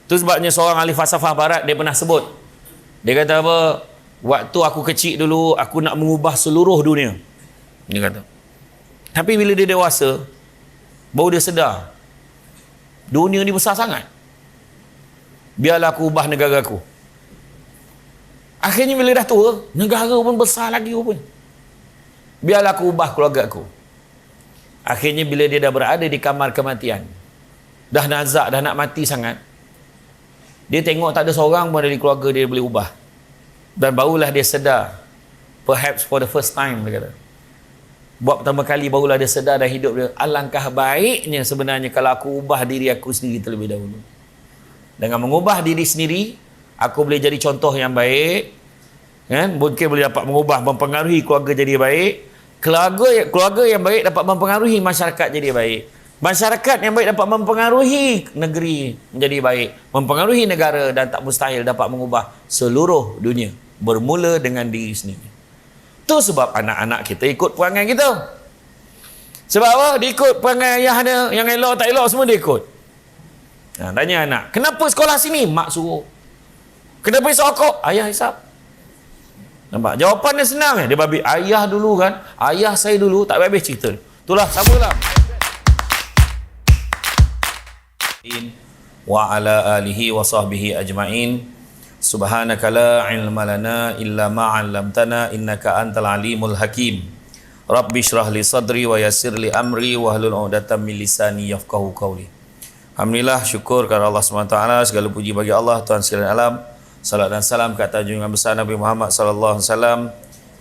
Tu sebabnya seorang ahli falsafah barat dia pernah sebut. Dia kata apa? Waktu aku kecil dulu, aku nak mengubah seluruh dunia. Dia kata. Tapi bila dia dewasa, baru dia sedar. Dunia ni besar sangat. Biarlah aku ubah negara aku. Akhirnya bila dah tua, negara pun besar lagi pun. Biarlah aku ubah keluarga aku. Akhirnya bila dia dah berada di kamar kematian, dah nazak, dah nak mati sangat, dia tengok tak ada seorang pun dari keluarga dia boleh ubah. Dan barulah dia sedar, perhaps for the first time, dia kata, buat pertama kali barulah dia sedar dalam hidup dia, alangkah baiknya sebenarnya kalau aku ubah diri aku sendiri terlebih dahulu. Dengan mengubah diri sendiri, aku boleh jadi contoh yang baik, kan? Mungkin boleh dapat mengubah, mempengaruhi keluarga jadi baik. Keluarga yang baik dapat mempengaruhi masyarakat jadi baik. Masyarakat yang baik dapat mempengaruhi negeri menjadi baik, mempengaruhi negara, dan tak mustahil dapat mengubah seluruh dunia. Bermula dengan diri sendiri. Tu sebab anak-anak kita ikut perangai kita. Sebab apa? Dia ikut perangai ayah dia, yang elok tak elok semua dia ikut. Tanya anak, kenapa sekolah sini? Mak suruh. Kenapa hisap rokok? Ayah hisap. Nampak? Jawapan dia senang. Dia babi, ayah dulu kan, ayah saya dulu, tak habis cerita. Itulah, samalah. Wa ala alihi wa sahbihi ajma'in. Subhanaka la ilma lana illa ma 'allamtana innaka antal alimul hakim. Rabbi shrah li sadri wa yassir li amri wa hlul 'uqdatam min lisani yafqahu qawli. Alhamdulillah, syukur kepada Allah SWT, segala puji bagi Allah Tuhan sekalian alam. Salat dan salam ke atas junjungan besar Nabi Muhammad sallallahu alaihi wasallam.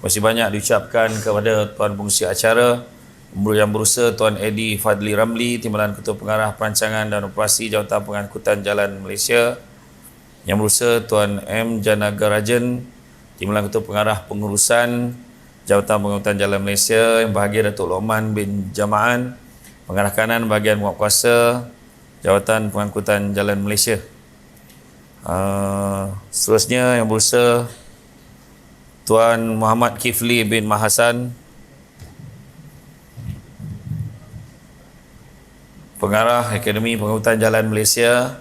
Masih banyak diucapkan kepada tuan pengurusi acara yang berusaha, Tuan Eddie Fadli Ramli, Timbalan Ketua Pengarah Perancangan dan Operasi Jawatan Pengangkutan Jalan Malaysia. Yang berusaha, Tuan M. Janagarajan, Timbalan Ketua Pengarah Pengurusan Jawatan Pengangkutan Jalan Malaysia. Yang bahagia Datuk Lokman bin Jama'an, Pengarah Kanan Bahagian Penguatkuasa Jawatan Pengangkutan Jalan Malaysia. Seterusnya yang berusaha, Tuan Muhammad Kifli bin Mahasan, Pengarah Akademi Pengangkutan Jalan Malaysia.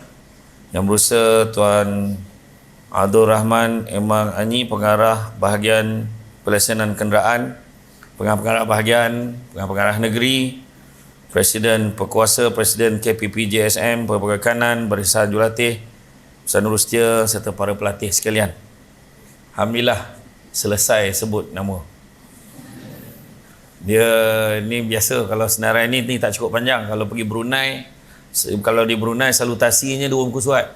Yang berusaha, Tuan Abdul Rahman Emang Anyi, Pengarah Bahagian Pelaksanaan Kenderaan, Pengarah Bahagian, Pengarah Negeri, Presiden Pekuasa, Presiden KPPJSM, Pegawai Kanan, Barisan Jurulatih, Pesanur Setia, serta para pelatih sekalian. Alhamdulillah, selesai sebut nama. Dia ni biasa, kalau senarai ni tak cukup panjang. Kalau pergi Brunei, kalau di Brunei salutasinya 2 muka surat.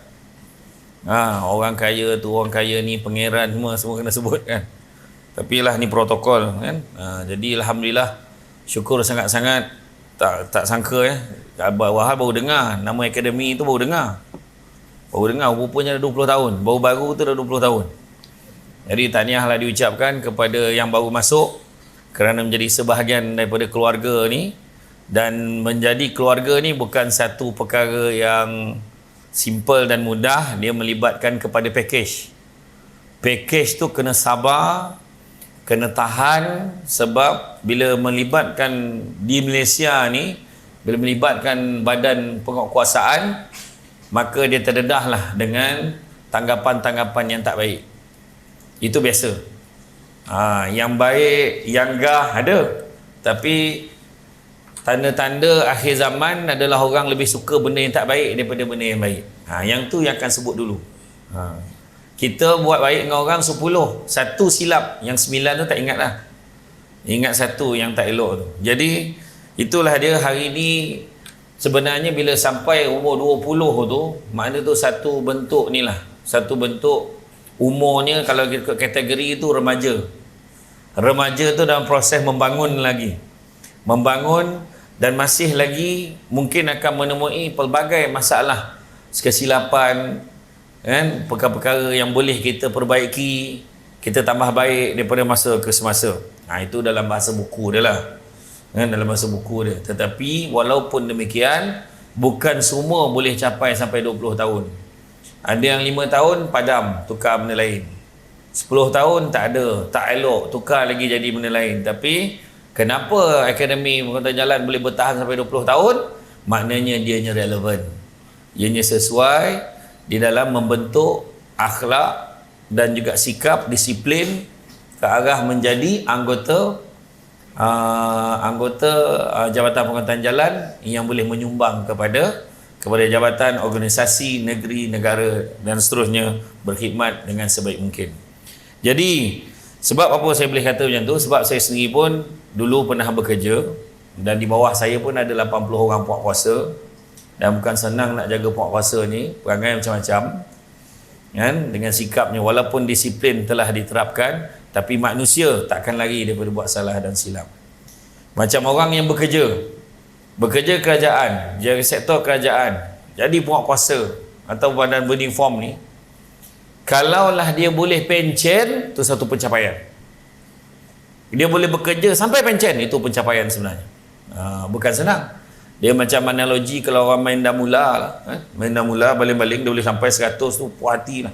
Orang kaya tu, orang kaya ni, pangeran semua kena sebut kan. Tapi lah ni protokol kan. Jadi alhamdulillah, syukur sangat-sangat. Tak sangka Wahab baru dengar nama akademi tu, baru dengar rupanya dah 20 tahun. Baru-baru tu dah 20 tahun. Jadi tahniahlah diucapkan kepada yang baru masuk, kerana menjadi sebahagian daripada keluarga ni. Dan menjadi keluarga ni bukan satu perkara yang simple dan mudah. Dia melibatkan kepada package. Package tu kena sabar, kena tahan. Sebab bila melibatkan di Malaysia ni, bila melibatkan badan penguatkuasaan, maka dia terdedahlah dengan tanggapan-tanggapan yang tak baik. Itu biasa. Yang baik, yang gah ada. Tapi tanda-tanda akhir zaman adalah orang lebih suka benda yang tak baik daripada benda yang baik. Yang tu yang akan sebut dulu. Kita buat baik dengan orang 10, satu silap, yang 9 tu tak ingat lah. Ingat satu yang tak elok tu. Jadi itulah dia hari ni. Sebenarnya bila sampai umur 20 tu, makna tu satu bentuk ni lah. Satu bentuk umurnya, kalau kategori itu remaja. Remaja tu dalam proses membangun lagi. Membangun, dan masih lagi mungkin akan menemui pelbagai masalah, kesilapan, kan? Perkara-perkara yang boleh kita perbaiki, kita tambah baik daripada masa ke semasa. Itu dalam bahasa buku dia lah. Dalam bahasa buku dia. Tetapi walaupun demikian, bukan semua boleh capai sampai 20 tahun. Ada yang 5 tahun padam, tukar benda lain. 10 tahun tak ada, tak elok, tukar lagi jadi benda lain. Tapi kenapa Akademi Pengangkutan Jalan boleh bertahan sampai 20 tahun? Maknanya dianya relevan, ianya sesuai di dalam membentuk akhlak dan juga sikap disiplin ke arah menjadi anggota Jabatan Pengurutan Jalan yang boleh menyumbang kepada jabatan, organisasi, negeri, negara dan seterusnya, berkhidmat dengan sebaik mungkin. Jadi sebab apa saya boleh kata macam tu? Sebab saya sendiri pun dulu pernah bekerja dan di bawah saya pun ada 80 orang puak kuasa, dan bukan senang nak jaga puak kuasa ni, perangai macam-macam kan, dengan sikapnya. Walaupun disiplin telah diterapkan, tapi manusia takkan lari daripada buat salah dan silap. Macam orang yang bekerja kerajaan, jaga sektor kerajaan, jadi puak kuasa atau badan beruniform ni, kalaulah dia boleh pencen, itu satu pencapaian. Dia boleh bekerja sampai pencen, itu pencapaian sebenarnya. Bukan senang. Dia macam analogi kalau orang main damula lah, main damula baling-baling dia boleh sampai 100 tu, puas hati lah.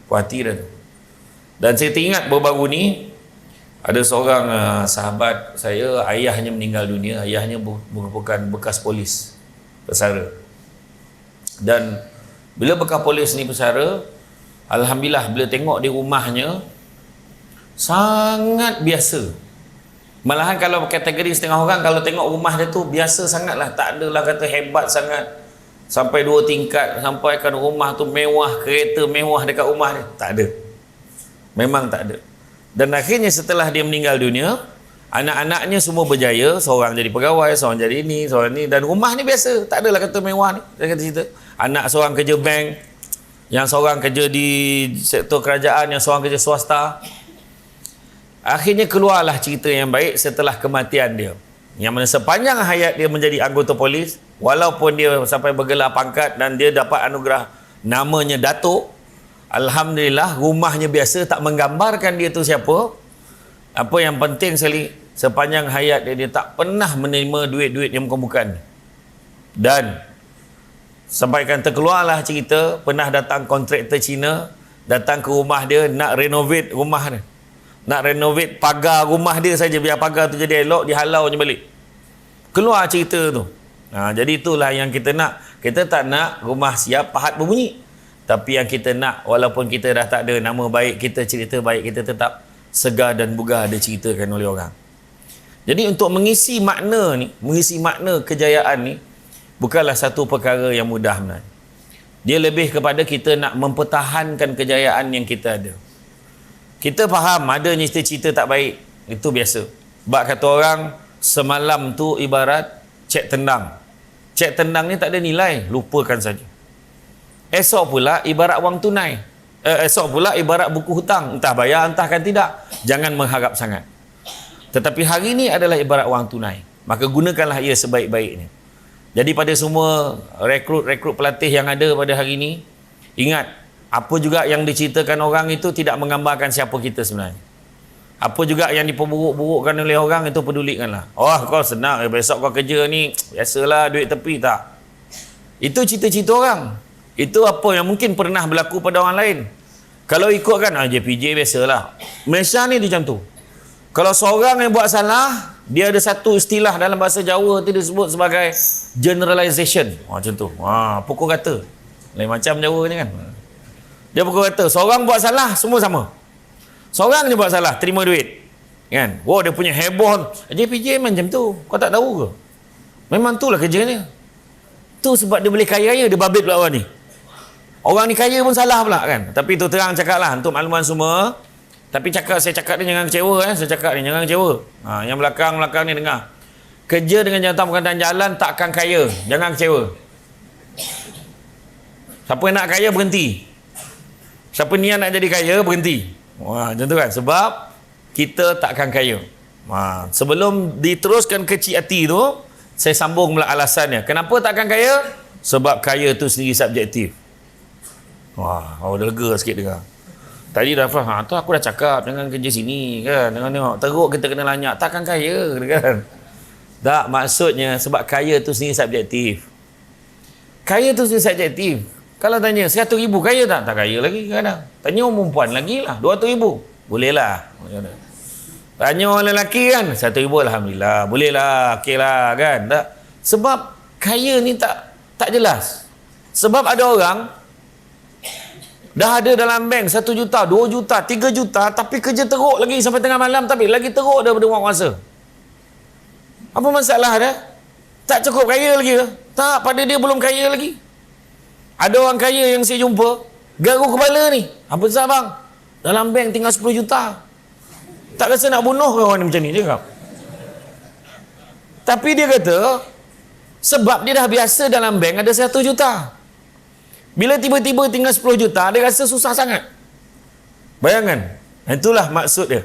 Puas hati dah tu. Dan saya teringat baru-baru ni ada seorang sahabat saya, ayahnya meninggal dunia. Ayahnya merupakan bekas polis pesara, dan bila bekas polis ni pesara, alhamdulillah bila tengok di rumahnya sangat biasa. Malahan kalau kategori setengah orang, kalau tengok rumah dia tu biasa sangat lah, tak adalah kata hebat sangat sampai 2 tingkat, sampaikan rumah tu mewah, kereta mewah dekat rumah dia, tak ada, memang tak ada. Dan akhirnya setelah dia meninggal dunia, anak-anaknya semua berjaya, seorang jadi pegawai, seorang jadi ini, seorang ni, dan rumah ni biasa, tak adalah kata mewah ni. Saya kata cerita, anak seorang kerja bank, yang seorang kerja di sektor kerajaan, yang seorang kerja swasta. Akhirnya keluarlah cerita yang baik setelah kematian dia, yang mana sepanjang hayat dia menjadi anggota polis, walaupun dia sampai bergelar pangkat dan dia dapat anugerah namanya Datuk, alhamdulillah rumahnya biasa, tak menggambarkan dia tu siapa. Apa yang penting sekali, sepanjang hayat dia tak pernah menerima duit-duit yang bukan-bukan. Dan sampaikan terkeluarlah cerita, pernah datang kontraktor Cina datang ke rumah dia nak renovate rumah dia, nak renovate pagar rumah dia saja, biar pagar tu jadi elok, dihalau je balik. Keluar cerita tu. Jadi itulah yang kita nak. Kita tak nak rumah siap pahat berbunyi, tapi yang kita nak, walaupun kita dah tak ada nama baik, kita cerita baik kita tetap segar dan bugar diceritakan oleh orang. Jadi untuk mengisi makna ni, mengisi makna kejayaan ni bukanlah satu perkara yang mudah benar. Dia lebih kepada kita nak mempertahankan kejayaan yang kita ada. Kita faham adanya cerita-cerita tak baik, itu biasa. Sebab kata orang, semalam tu ibarat cek tendang. Cek tendang ni tak ada nilai, lupakan saja. Esok pula ibarat wang tunai. Esok pula ibarat buku hutang, entah bayar entahkan tidak. Jangan mengharap sangat. Tetapi hari ini adalah ibarat wang tunai, maka gunakanlah ia sebaik-baiknya. Jadi pada semua rekrut pelatih yang ada pada hari ini, ingat, apa juga yang diceritakan orang itu tidak menggambarkan siapa kita sebenarnya. Apa juga yang diperburuk-burukkan oleh orang itu pedulikanlah. Oh, kau senang, besok kau kerja ni, biasalah duit tepi, tak. Itu cita-cita orang. Itu apa yang mungkin pernah berlaku pada orang lain. Kalau ikutkan, JPJ biasalah. Malaysia ni dia macam tu. Kalau seorang yang buat salah, dia ada satu istilah dalam bahasa Jawa tu disebut sebagai generalization. Macam tu. Pukul rata. Lain macam Jawa ni kan. Dia pukul rata. Seorang buat salah, semua sama. Seorang je buat salah, terima duit. Kan? Dia punya heboh. JPJ macam tu. Kau tak tahu ke? Memang tu lah kerjanya. Tu sebab dia boleh kaya raya, dia babit pula orang ni. Orang ni kaya pun salah pula kan. Tapi tu terang cakap lah untuk makluman semua. Tapi saya cakap ni jangan kecewa. Saya cakap ni jangan kecewa. Yang belakang ni dengar. Kerja dengan Jabatan Pengurutan Jalan takkan kaya. Jangan kecewa. Siapa yang nak kaya berhenti. Siapa niat nak jadi kaya berhenti. Macam tu kan. Sebab kita takkan kaya. Sebelum diteruskan ke Cik Ati tu, saya sambung pula alasannya. Kenapa takkan kaya? Sebab kaya tu sendiri subjektif. Dah lega sikit dengar. Tadi dah faham, tu aku dah cakap jangan kerja sini kan. Jangan tengok, teruk kita kena lanyak. Takkan kaya kan. Tak, maksudnya sebab kaya tu sendiri subjektif. Kaya tu sendiri subjektif. Kalau tanya 100,000 kaya tak? Tak kaya lagi kadang. Tanya orang perempuan lagi lah 200,000. Boleh lah. Tanya orang lelaki kan 100,000 alhamdulillah. Boleh lah. Okey lah kan. Tak. Sebab kaya ni tak jelas. Sebab ada orang Dah ada dalam bank 1 juta, 2 juta, 3 juta, tapi kerja teruk lagi sampai tengah malam, tapi lagi teruk daripada orang kuasa. Apa masalah dia? Tak cukup kaya lagi ke? Tak, pada dia belum kaya lagi. Ada orang kaya yang saya jumpa, garuk kepala ni. Apa besar bang? Dalam bank tinggal 10 juta. Tak rasa nak bunuh ke orang ni macam ni? Dia cakap. Tapi dia kata, sebab dia dah biasa dalam bank ada 1 juta. Bila tiba-tiba tinggal 10 juta, dia rasa susah sangat. Bayangkan. Itulah maksud dia.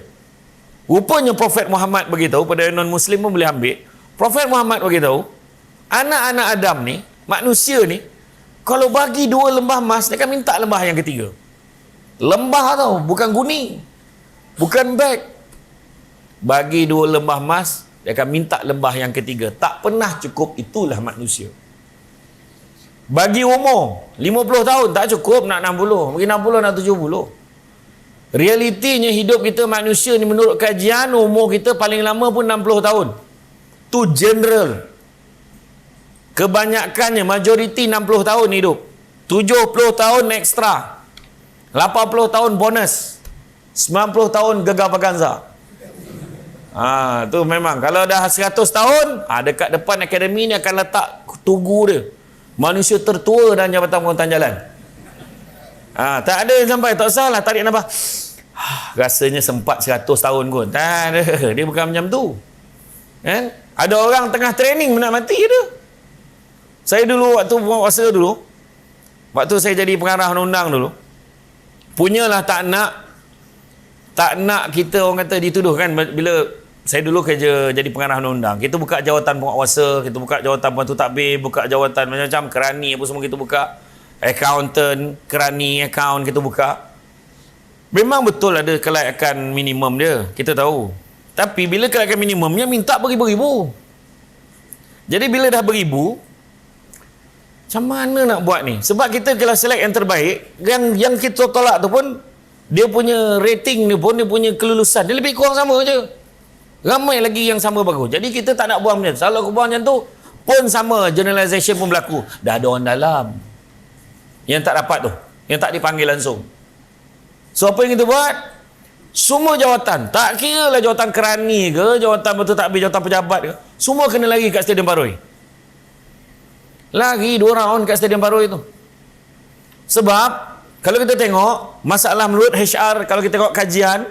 Rupanya Prophet Muhammad beritahu, pada non-Muslim pun boleh ambil. Prophet Muhammad beritahu, anak-anak Adam ni, manusia ni, kalau bagi 2 lembah emas, dia akan minta lembah yang ketiga. Lembah tau, bukan guni. Bukan beg. Bagi 2 lembah emas, dia akan minta lembah yang ketiga. Tak pernah cukup, itulah manusia. Bagi umur 50 tahun tak cukup, nak 60, bagi 60 nak 70. Realitinya hidup kita manusia ni, menurut kajian, umur kita paling lama pun 60 tahun. Tu general. Kebanyakannya majoriti 60 tahun hidup. 70 tahun ekstra. 80 tahun bonus. 90 tahun gegar vaganza. Tu memang kalau dah 100 tahun, dekat depan akademi ni akan letak tugu dia. Manusia tertua dan Jabatan Pengurutan Jalan. Tak ada yang sampai, tak salah tarik nafas. Rasanya sempat 100 tahun kot. Tak ada. Dia bukan macam tu. Ada orang tengah training nak mati dia. Saya dulu waktu penguasa dulu, waktu saya jadi pengarah undang-undang dulu, punyalah tak nak kita orang kata dituduh kan. Bila saya dulu kerja jadi pengarah undang-undang, kita buka jawatan penguasa, kita buka jawatan pembantu takbir, buka jawatan macam-macam, kerani apa semua kita buka, accountant, kerani, account kita buka. Memang betul ada kelayakan minimum dia, kita tahu. Tapi bila kelayakan minimumnya minta beribu-ribu. Jadi bila dah beribu, macam mana nak buat ni? Sebab kita kalau select yang terbaik, yang kita tolak tu pun, dia punya rating ni pun, dia punya kelulusan, dia lebih kurang sama je. Ramai lagi yang sama bagus. Jadi kita tak nak buang macam tu. Kalau aku buang macam tu, pun sama, generalisation pun berlaku. Dah ada orang dalam yang tak dapat tu, yang tak dipanggil langsung. So apa yang kita buat? Semua jawatan, tak kira lah jawatan kerani ke, jawatan betul takbir, jawatan pejabat ke, semua kena lari kat Stadium Paroi. Lagi 2 round kat Stadium Paroi tu. Sebab kalau kita tengok masalah menurut HR, kalau kita tengok kajian,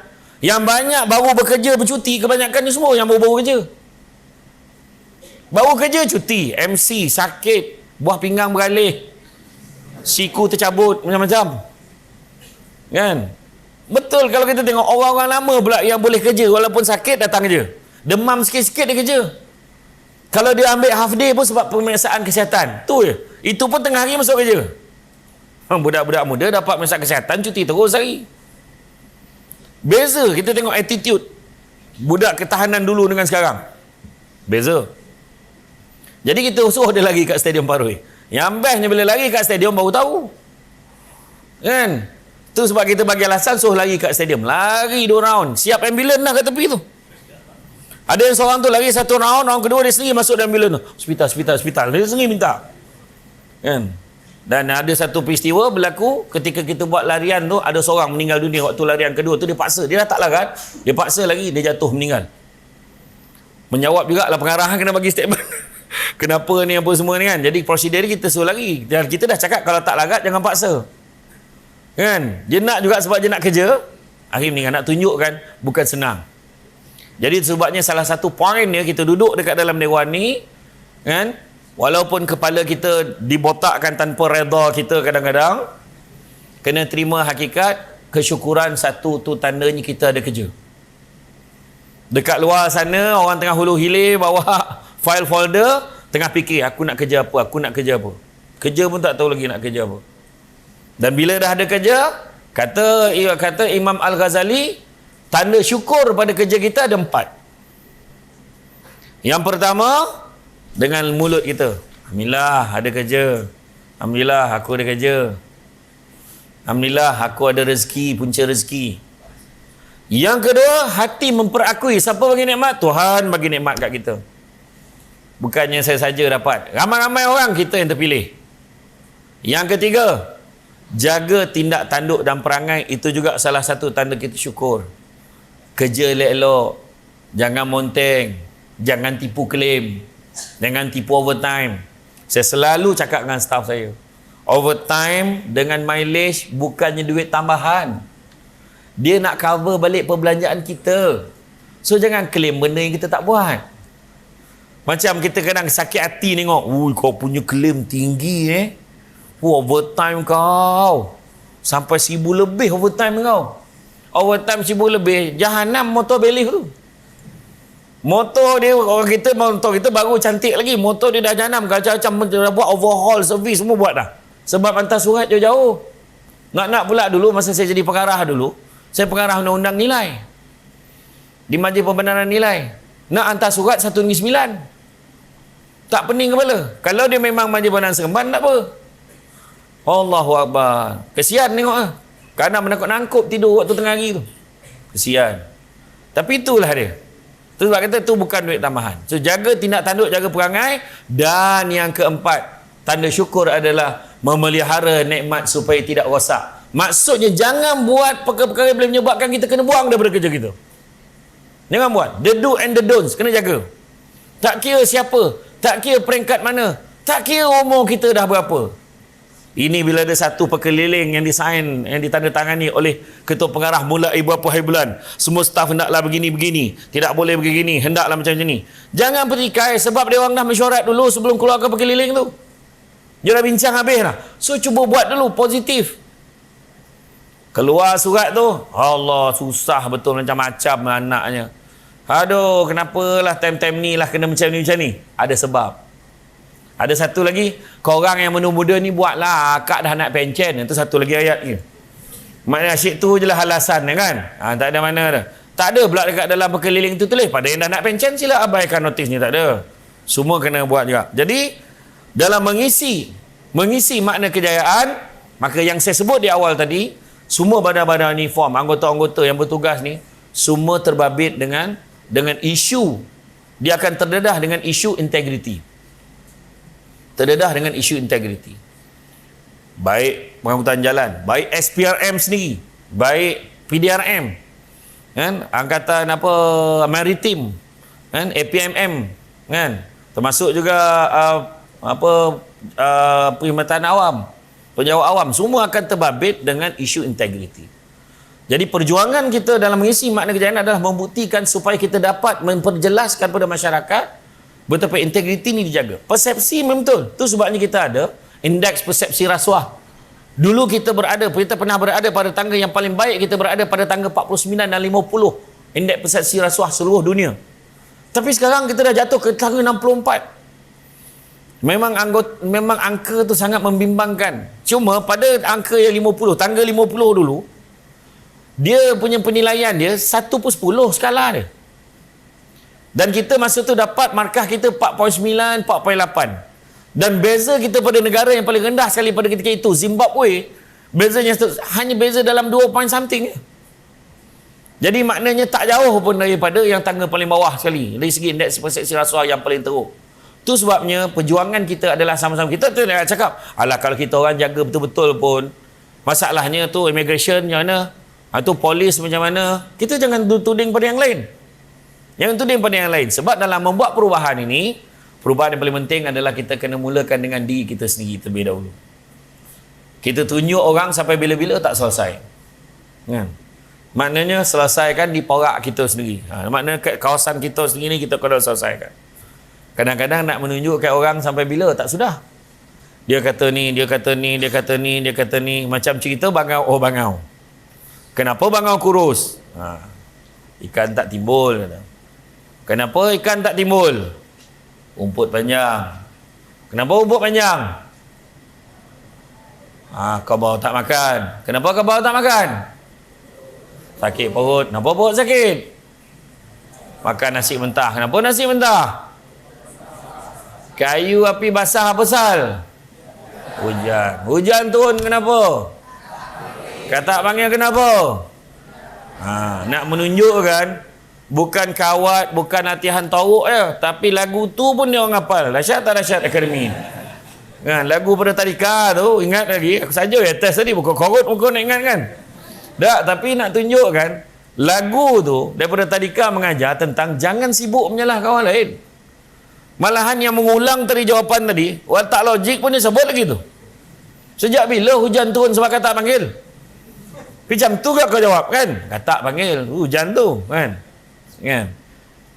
yang banyak baru bekerja bercuti, kebanyakan ni semua yang baru kerja. Baru kerja cuti, MC sakit, buah pinggang beralih, siku tercabut, macam-macam. Kan? Betul, kalau kita tengok orang-orang lama pula yang boleh kerja walaupun sakit datang kerja. Demam sikit-sikit dia kerja. Kalau dia ambil half day pun sebab pemeriksaan kesihatan. Tu je. Itu pun tengah hari masuk kerja. Budak-budak muda dapat pemeriksaan kesihatan, cuti terus hari. Beza, kita tengok attitude budak ketahanan dulu dengan sekarang. Beza. Jadi kita suruh dia lagi kat Stadium Paroi. Yang bestnya bila lagi kat stadium baru tahu. Kan? Tu sebab kita bagi alasan suruh lari kat stadium. Lari 2 round. Siap ambulans dah kat tepi tu. Ada yang seorang tu lari 1 round, round kedua dia sendiri masuk dalam ambulans tu. Hospital. Dia sendiri minta. Kan? Dan ada satu peristiwa berlaku ketika kita buat larian tu, ada seorang meninggal dunia waktu larian kedua tu. Dia paksa. Dia dah tak larat. Dia paksa lagi, dia jatuh meninggal. Menjawab jugalah pengarahan kena bagi statement. Kenapa ni apa semua ni kan. Jadi prosedur kita suruh lari. Dan kita dah cakap kalau tak larat jangan paksa. Kan? Dia nak juga sebab dia nak kerja. Akhir meninggal. Nak tunjukkan bukan senang. Jadi sebabnya salah satu poin dia, kita duduk dekat dalam dewan ni kan, walaupun kepala kita dibotakkan tanpa redha kita, kadang-kadang kena terima hakikat kesyukuran. Satu tu tandanya kita ada kerja. Dekat luar sana orang tengah hulu hilir bawa file folder, tengah fikir aku nak kerja apa, kerja pun tak tahu lagi nak kerja apa. Dan bila dah ada kerja, kata Imam Al-Ghazali, tanda syukur pada kerja kita ada 4. Yang pertama, dengan mulut kita. Alhamdulillah ada kerja. Alhamdulillah aku ada kerja. Alhamdulillah aku ada rezeki, punca rezeki. Yang kedua, hati memperakui siapa bagi nikmat? Tuhan bagi nikmat kat kita. Bukannya saya saja dapat. Ramai-ramai orang kita yang terpilih. Yang ketiga, Jaga tindak tanduk dan perangai, itu juga salah satu tanda kita syukur. Kerja elok-elok, jangan monteng, jangan tipu claim, jangan tipu overtime. Saya selalu cakap dengan staff saya, overtime dengan mileage bukannya duit tambahan, dia nak cover balik perbelanjaan kita. So jangan claim benda yang kita tak buat. Macam kita kadang sakit hati tengok, kau punya claim tinggi overtime kau sampai 1,000 lebih overtime kau. Overtime 1,000 lebih, jahanam motor belih tu. Motor dia, orang kita, motor kita baru cantik lagi, motor dia dah jahanam. Macam-macam dah buat overhaul, servis semua buat dah. Sebab hantar surat jauh-jauh. Nak pula dulu masa saya jadi pengarah dulu, saya pengarah undang-undang nilai di Majlis Pembenaran Nilai. Nak hantar surat 1/9. Tak pening kepala. Kalau dia memang Majlis Pembenaran Seremban, tak apa. Allahu Akbar. Kesian tengok lah. Kerana menangkap-nangkup tidur waktu tengah hari tu. Kesian. Tapi itulah dia. Tu sebab kata tu bukan duit tambahan. So jaga tindak tanduk, jaga perangai. Dan yang keempat, tanda syukur adalah memelihara nikmat supaya tidak rosak. Maksudnya jangan buat perkara-perkara yang boleh menyebabkan kita kena buang daripada kerja kita. Jangan buat. The do and the don'ts kena jaga. Tak kira siapa, tak kira peringkat mana, tak kira umur kita dah berapa. Ini bila ada satu perkeliling yang disain, yang ditandatangani oleh ketua pengarah mulai berapa hari bulan. Semua staf hendaklah begini-begini. Tidak boleh begini. Hendaklah macam ni. Jangan pertikai sebab dia orang dah mesyuarat dulu sebelum keluar ke perkeliling tu. Dia dah bincang habis lah. So cuba buat dulu positif. Keluar surat tu, Allah susah betul macam-macam anaknya. Aduh, kenapalah time-time ni lah kena macam ni. Ada sebab. Ada satu lagi, korang yang muda-muda ni buatlah, akak dah nak pencen. Itu satu lagi ayat ni. Maknanya asyik tu je lah alasan kan. Tak ada mana dah. Tak ada pula dekat dalam perkeliling tu tulis, pada yang dah nak pencen sila abaikan notis ni, tak ada. Semua kena buat juga. Jadi dalam mengisi makna kejayaan, maka yang saya sebut di awal tadi, semua badan-badan uniform, anggota-anggota yang bertugas ni, semua terbabit dengan isu. Dia akan terdedah dengan isu integriti. Terdedah dengan isu integriti. Baik pengangkutan jalan, baik SPRM sendiri, baik PDRM, kan, angkatan maritim, kan, APMM, kan, termasuk juga perkhidmatan awam, penjawat awam, semua akan terbabit dengan isu integriti. Jadi perjuangan kita dalam mengisi makna kejayaan adalah membuktikan supaya kita dapat memperjelaskan kepada masyarakat betapa integriti ni dijaga. Persepsi memang betul. Tu sebabnya kita ada indeks persepsi rasuah. Dulu kita pernah berada pada tangga yang paling baik, kita berada pada tangga 49 dan 50 indeks persepsi rasuah seluruh dunia. Tapi sekarang kita dah jatuh ke tangga 64. Memang angka tu sangat membimbangkan. Cuma pada angka yang 50, tangga 50 dulu, dia punya penilaian dia 1/10 skala dia. Dan kita masa tu dapat markah kita 4.9, 4.8. Dan beza kita pada negara yang paling rendah sekali pada ketika itu, Zimbabwe, bezanya hanya beza dalam 2 point something. Jadi maknanya tak jauh pun daripada yang tangga paling bawah sekali dari segi indeks persepsi rasuah yang paling teruk. Tu sebabnya perjuangan kita adalah sama-sama. Kita tu nak cakap, alah kalau kita orang jaga betul-betul pun, masalahnya tu immigration macam mana, tu polis macam mana, kita jangan tuding pada yang lain. Yang tuding pada yang lain. Sebab dalam membuat perubahan ini, perubahan yang paling penting adalah kita kena mulakan dengan diri kita sendiri terlebih dahulu. Kita tunjuk orang sampai bila-bila tak selesai. Kan? Maknanya selesaikan di porak kita sendiri. Maknanya kawasan kita sendiri kita kena selesaikan. Kadang-kadang nak menunjukkan orang sampai bila tak sudah. Dia kata ni, dia kata ni, dia kata ni, dia kata ni. Macam cerita bangau, bangau. Kenapa bangau kurus? Ikan tak timbul. Kenapa ikan tak timbul? Rumput panjang. Kenapa rumput panjang? Kau baru tak makan. Kenapa kau baru tak makan? Sakit perut. Kenapa perut sakit? Makan nasi mentah. Kenapa nasi mentah? Kayu api basah apa pasal? Hujan. Hujan turun kenapa? Kata panggil kenapa? Nak menunjukkan bukan kawat, bukan latihan tauk je, tapi lagu tu pun dia orang hafal. Dahsyat tak dahsyat akademi? Kan, lagu pada tadika tu, ingat lagi, aku saja ya test tadi, bukan korot nak ingat kan. Tak, tapi nak tunjukkan, lagu tu daripada tadika mengajar tentang jangan sibuk menyalah kawan lain. Malahan yang mengulang tadi jawapan tadi, watak logik pun dia sebut lagi tu. Sejak bila hujan turun sebab kata panggil? Macam tu ke kau jawab kan? Kata panggil, hujan tu kan? Kan?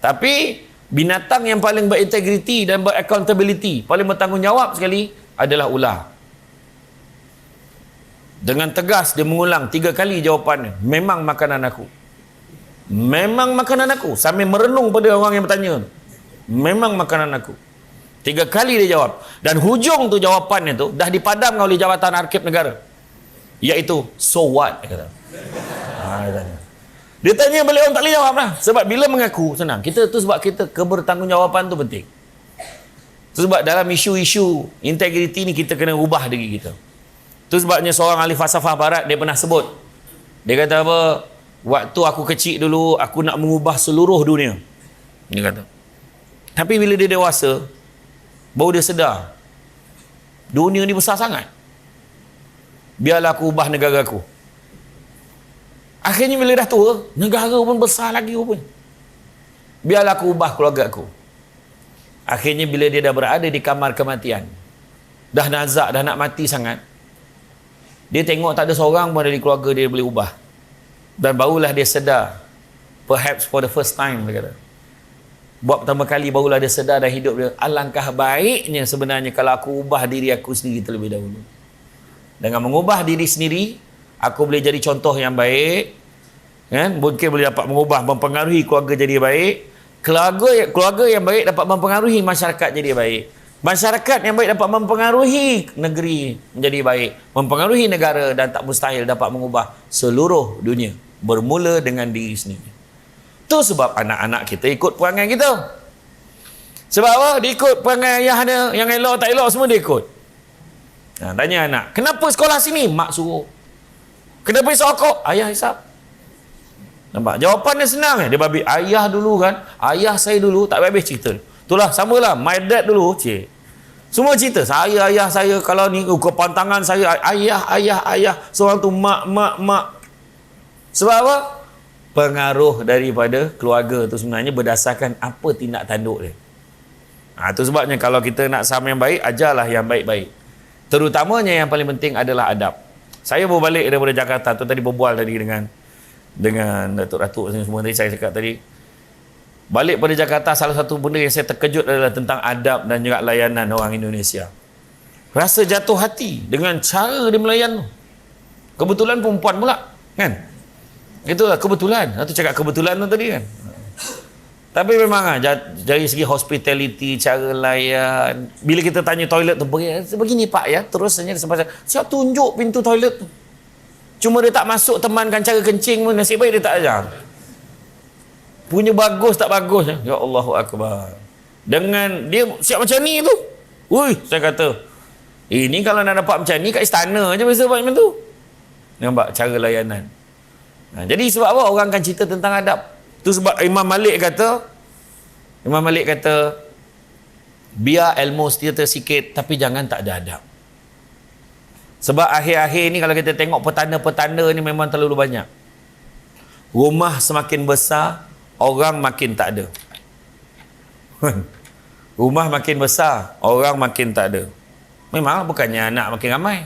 Tapi binatang yang paling berintegriti dan beraccountability, paling bertanggungjawab sekali adalah ular. Dengan tegas dia mengulang 3 kali jawapannya, memang makanan aku. Memang makanan aku. Sambil merenung pada orang yang bertanya. Memang makanan aku. 3 kali dia jawab. Dan hujung tu jawapannya tu dah dipadamkan oleh Jabatan Arkib Negara. Iaitu, so what? Dia kata. Dia tanya. Dia tanya balik orang tak boleh jawab lah. Sebab bila mengaku, senang. Kita tu sebab kita kebertanggungjawaban tu penting. Sebab dalam isu-isu integriti ni kita kena ubah diri kita. Tu sebabnya seorang ahli falsafah barat dia pernah sebut. Dia kata apa? Waktu aku kecil dulu, aku nak mengubah seluruh dunia. Dia kata. Tapi bila dia dewasa, baru dia sedar. Dunia ni besar sangat. Biarlah aku ubah negara aku. Akhirnya bila dah tua, negara pun besar lagi pun. Biarlah aku ubah keluarga aku. Akhirnya bila dia dah berada di kamar kematian, dah nazak, dah nak mati sangat, dia tengok tak ada seorang pun dari keluarga dia boleh ubah. Dan barulah dia sedar, perhaps for the first time, dia kata. Buat pertama kali barulah dia sedar dalam hidup dia, alangkah baiknya sebenarnya kalau aku ubah diri aku sendiri terlebih dahulu. Dengan mengubah diri sendiri, aku boleh jadi contoh yang baik, kan? Mungkin boleh dapat mengubah, mempengaruhi keluarga jadi baik. Keluarga yang baik dapat mempengaruhi masyarakat jadi baik. Masyarakat yang baik dapat mempengaruhi negeri menjadi baik, mempengaruhi negara, dan tak mustahil dapat mengubah seluruh dunia. Bermula dengan diri sendiri. Tu sebab anak-anak kita ikut perangai kita. Sebab apa? Dia ikut perangai ayah dia, yang elok tak elok semua dia ikut. Tanya anak, kenapa sekolah sini? Mak suruh. Kenapa hisap rokok? Ayah hisap. Nampak? Jawapannya senang. Dia babi, ayah dulu kan, ayah saya dulu, tak habis cerita. Itulah, samalah. My dad dulu, cik. Semua cerita. Ayah saya, kalau ni, kepantangan saya, ayah. Seorang tu, mak. Sebab apa? Pengaruh daripada keluarga tu sebenarnya berdasarkan apa tindak tanduk dia. Itu sebabnya kalau kita nak sama yang baik, ajarlah yang baik-baik. Terutamanya yang paling penting adalah adab. Saya baru balik daripada Jakarta tu tadi, berbual tadi dengan Datuk semua tadi saya cakap tadi. Balik pada Jakarta, salah satu benda yang saya terkejut adalah tentang adab dan juga layanan orang Indonesia. Rasa jatuh hati dengan cara dia melayan tu. Kebetulan perempuan pula, kan? Itulah kebetulan.Atu cakap kebetulan tu tadi kan. Tapi memang dari segi hospitality, cara layan, bila kita tanya toilet tu, begini pak ya, terusnya saya tunjuk pintu toilet tu. Cuma dia tak masuk temankan cara kencing pun, nasib baik dia tak ajar. Punya bagus tak bagus. Ya Allahu Akbar. Dengan dia siap macam ni tu. Ui, saya kata, ini kalau nak dapat macam ni kat istana je biasa buat macam tu. Nampak cara layanan. Jadi sebab apa orang akan cerita tentang adab? Tu sebab Imam Malik kata biar ilmu cerita sikit tapi jangan tak ada adab. Sebab akhir-akhir ni kalau kita tengok petanda-petanda ni memang terlalu banyak. Rumah semakin besar, orang makin tak ada. Rumah makin besar, orang makin tak ada. Memang bukannya anak makin ramai.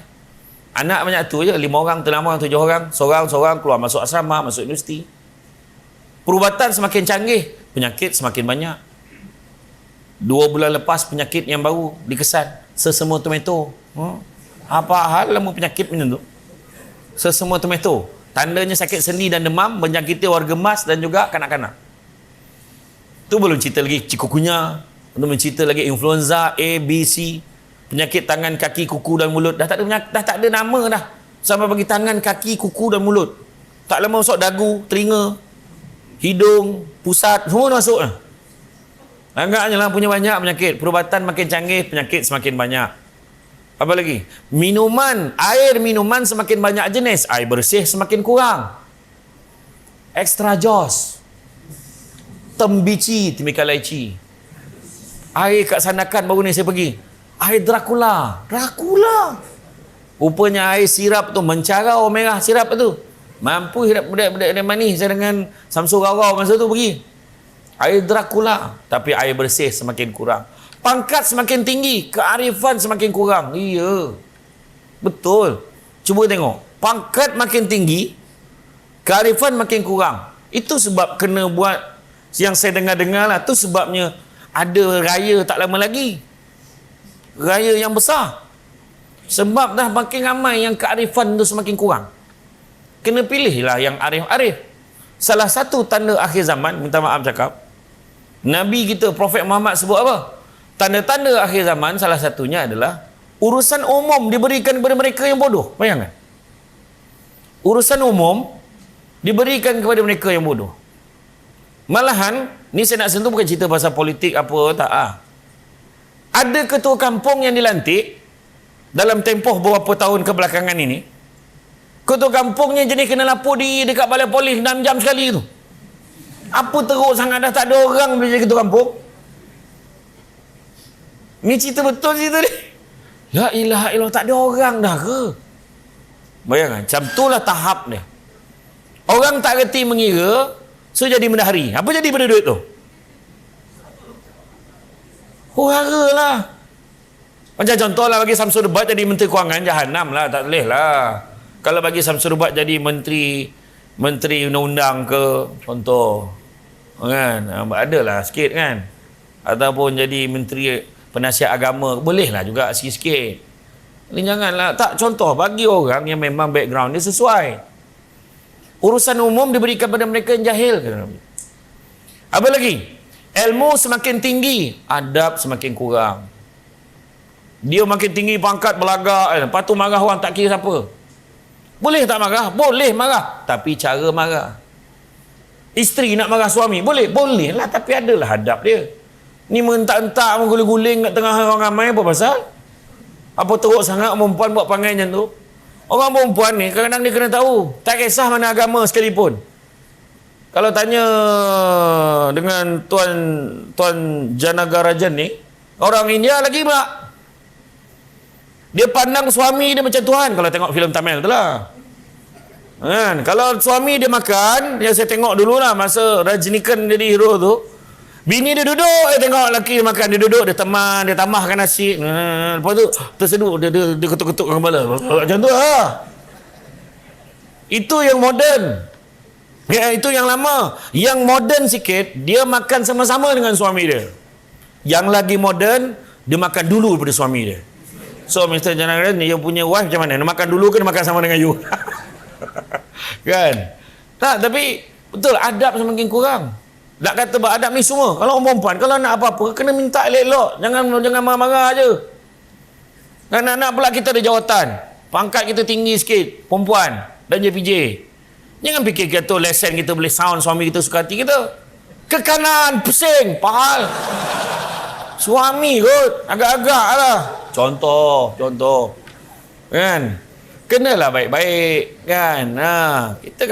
Anak banyak tu je, 5 orang, 6 orang, 7 orang, seorang-seorang keluar masuk asrama, masuk universiti. Perubatan semakin canggih, penyakit semakin banyak. 2 bulan lepas penyakit yang baru dikesan, sesemua tomato. Apa hal lama penyakit macam tu? Sesemua tomato. Tandanya sakit sendi dan demam menjangkiti warga emas dan juga kanak-kanak. Tu belum cerita lagi chikungunya, belum cerita lagi influenza A, B, C, penyakit tangan, kaki, kuku dan mulut. Dah tak ada nama dah. Sampai bagi tangan, kaki, kuku dan mulut. Tak lama masuk dagu, telinga, hidung, pusat, semua masuk dah. Agaknya lah punya banyak penyakit. Perubatan makin canggih, penyakit semakin banyak. Apa lagi? Air minuman semakin banyak jenis, air bersih semakin kurang. Extra jos, tembici, timika laici. Air kat Sandakan baru ni saya pergi. Air Dracula. Dracula. Rupanya air sirap tu mencarau merah sirap tu. Mampu hirap budak-budak yang manis saya dengan Samsul Rarau masa tu pergi. Air Dracula. Tapi air bersih semakin kurang. Pangkat semakin tinggi, kearifan semakin kurang. Iya. Betul. Cuba tengok. Pangkat makin tinggi, kearifan makin kurang. Itu sebab kena buat, yang saya dengar-dengar lah, tu sebabnya ada raya tak lama lagi. Raya yang besar. Sebab dah makin ramai yang kearifan tu semakin kurang. Kena pilihlah yang arif-arif. Salah satu tanda akhir zaman, minta maaf cakap, Nabi kita, Prophet Muhammad sebut apa? Tanda-tanda akhir zaman salah satunya adalah urusan umum diberikan kepada mereka yang bodoh. Bayangkan. Urusan umum diberikan kepada mereka yang bodoh. Malahan, ni saya nak sentuh bukan cerita pasal politik apa tak. Ada ketua kampung yang dilantik dalam tempoh beberapa tahun kebelakangan ini. Ketua kampungnya jenis kena lapor di dekat balai polis 6 jam sekali tu. Apa teruk sangat dah tak ada orang boleh jadi ketua kampung. Ni cerita betul cerita ni. La ilaha illallah, tak ada orang dah ke? Bayangkan, macam itulah tahap dia. Orang tak reti mengira, so jadi bendahari. Apa jadi benda duit tu? Hura lah. Macam contohlah bagi Samsul Debat jadi Menteri Kewangan, jahanam lah, tak boleh lah. Kalau bagi Samsul Debat jadi Menteri Undang-Undang ke, contoh, kan, adalah sikit kan. Ataupun jadi Menteri Penasihat Agama, bolehlah juga sikit-sikit. Ini janganlah, tak, contoh bagi orang yang memang background dia sesuai. Urusan umum diberikan kepada mereka yang jahil. Apa lagi? Ilmu semakin tinggi, adab semakin kurang. Dia makin tinggi pangkat belagak, lepas tu marah orang tak kira siapa. Boleh tak marah? Boleh marah, tapi cara marah. Isteri nak marah suami, boleh? Boleh lah, tapi adalah adab dia. Ni mentak-entak mengguling-guling kat tengah orang ramai, apa pasal? Apa teruk sangat perempuan buat perangai macam tu? Orang perempuan ni kadang-kadang dia kena tahu, tak kisah mana agama sekalipun. Kalau tanya dengan Tuan Janagarajan ni, orang India lagi pula. Dia pandang suami dia macam Tuhan kalau tengok filem Tamil tu lah. Kan? Kalau suami dia makan, yang saya tengok dulu lah masa Rajinikan jadi hero tu, bini dia duduk, dia tengok lelaki dia makan, dia duduk, dia teman, dia tambahkan nasi. Lepas tu terseduk, dia ketuk-ketukkan kepala. Macam tu lah. Itu yang moden. Ya, itu yang lama. Yang moden sikit, dia makan sama-sama dengan suami dia. Yang lagi moden, dia makan dulu daripada suami dia. So, Mr. Janagaran, dia punya wife macam mana? Dia makan dulu ke dia makan sama dengan you? Kan? Tak, tapi betul, adab semakin kurang. Tak kata beradab ni semua. Kalau orang perempuan, kalau nak apa-apa, kena minta elok-elok. Jangan marah-marah je. Dan anak-anak pula kita ada jawatan. Pangkat kita tinggi sikit, perempuan dan JPJ. Jangan fikir kita lesen kita boleh sound suami kita suka hati kita. Ke kanan, pusing, pahal. Suami kot, agak-agak lah. Contoh. Kan? Kenalah baik-baik. Kan?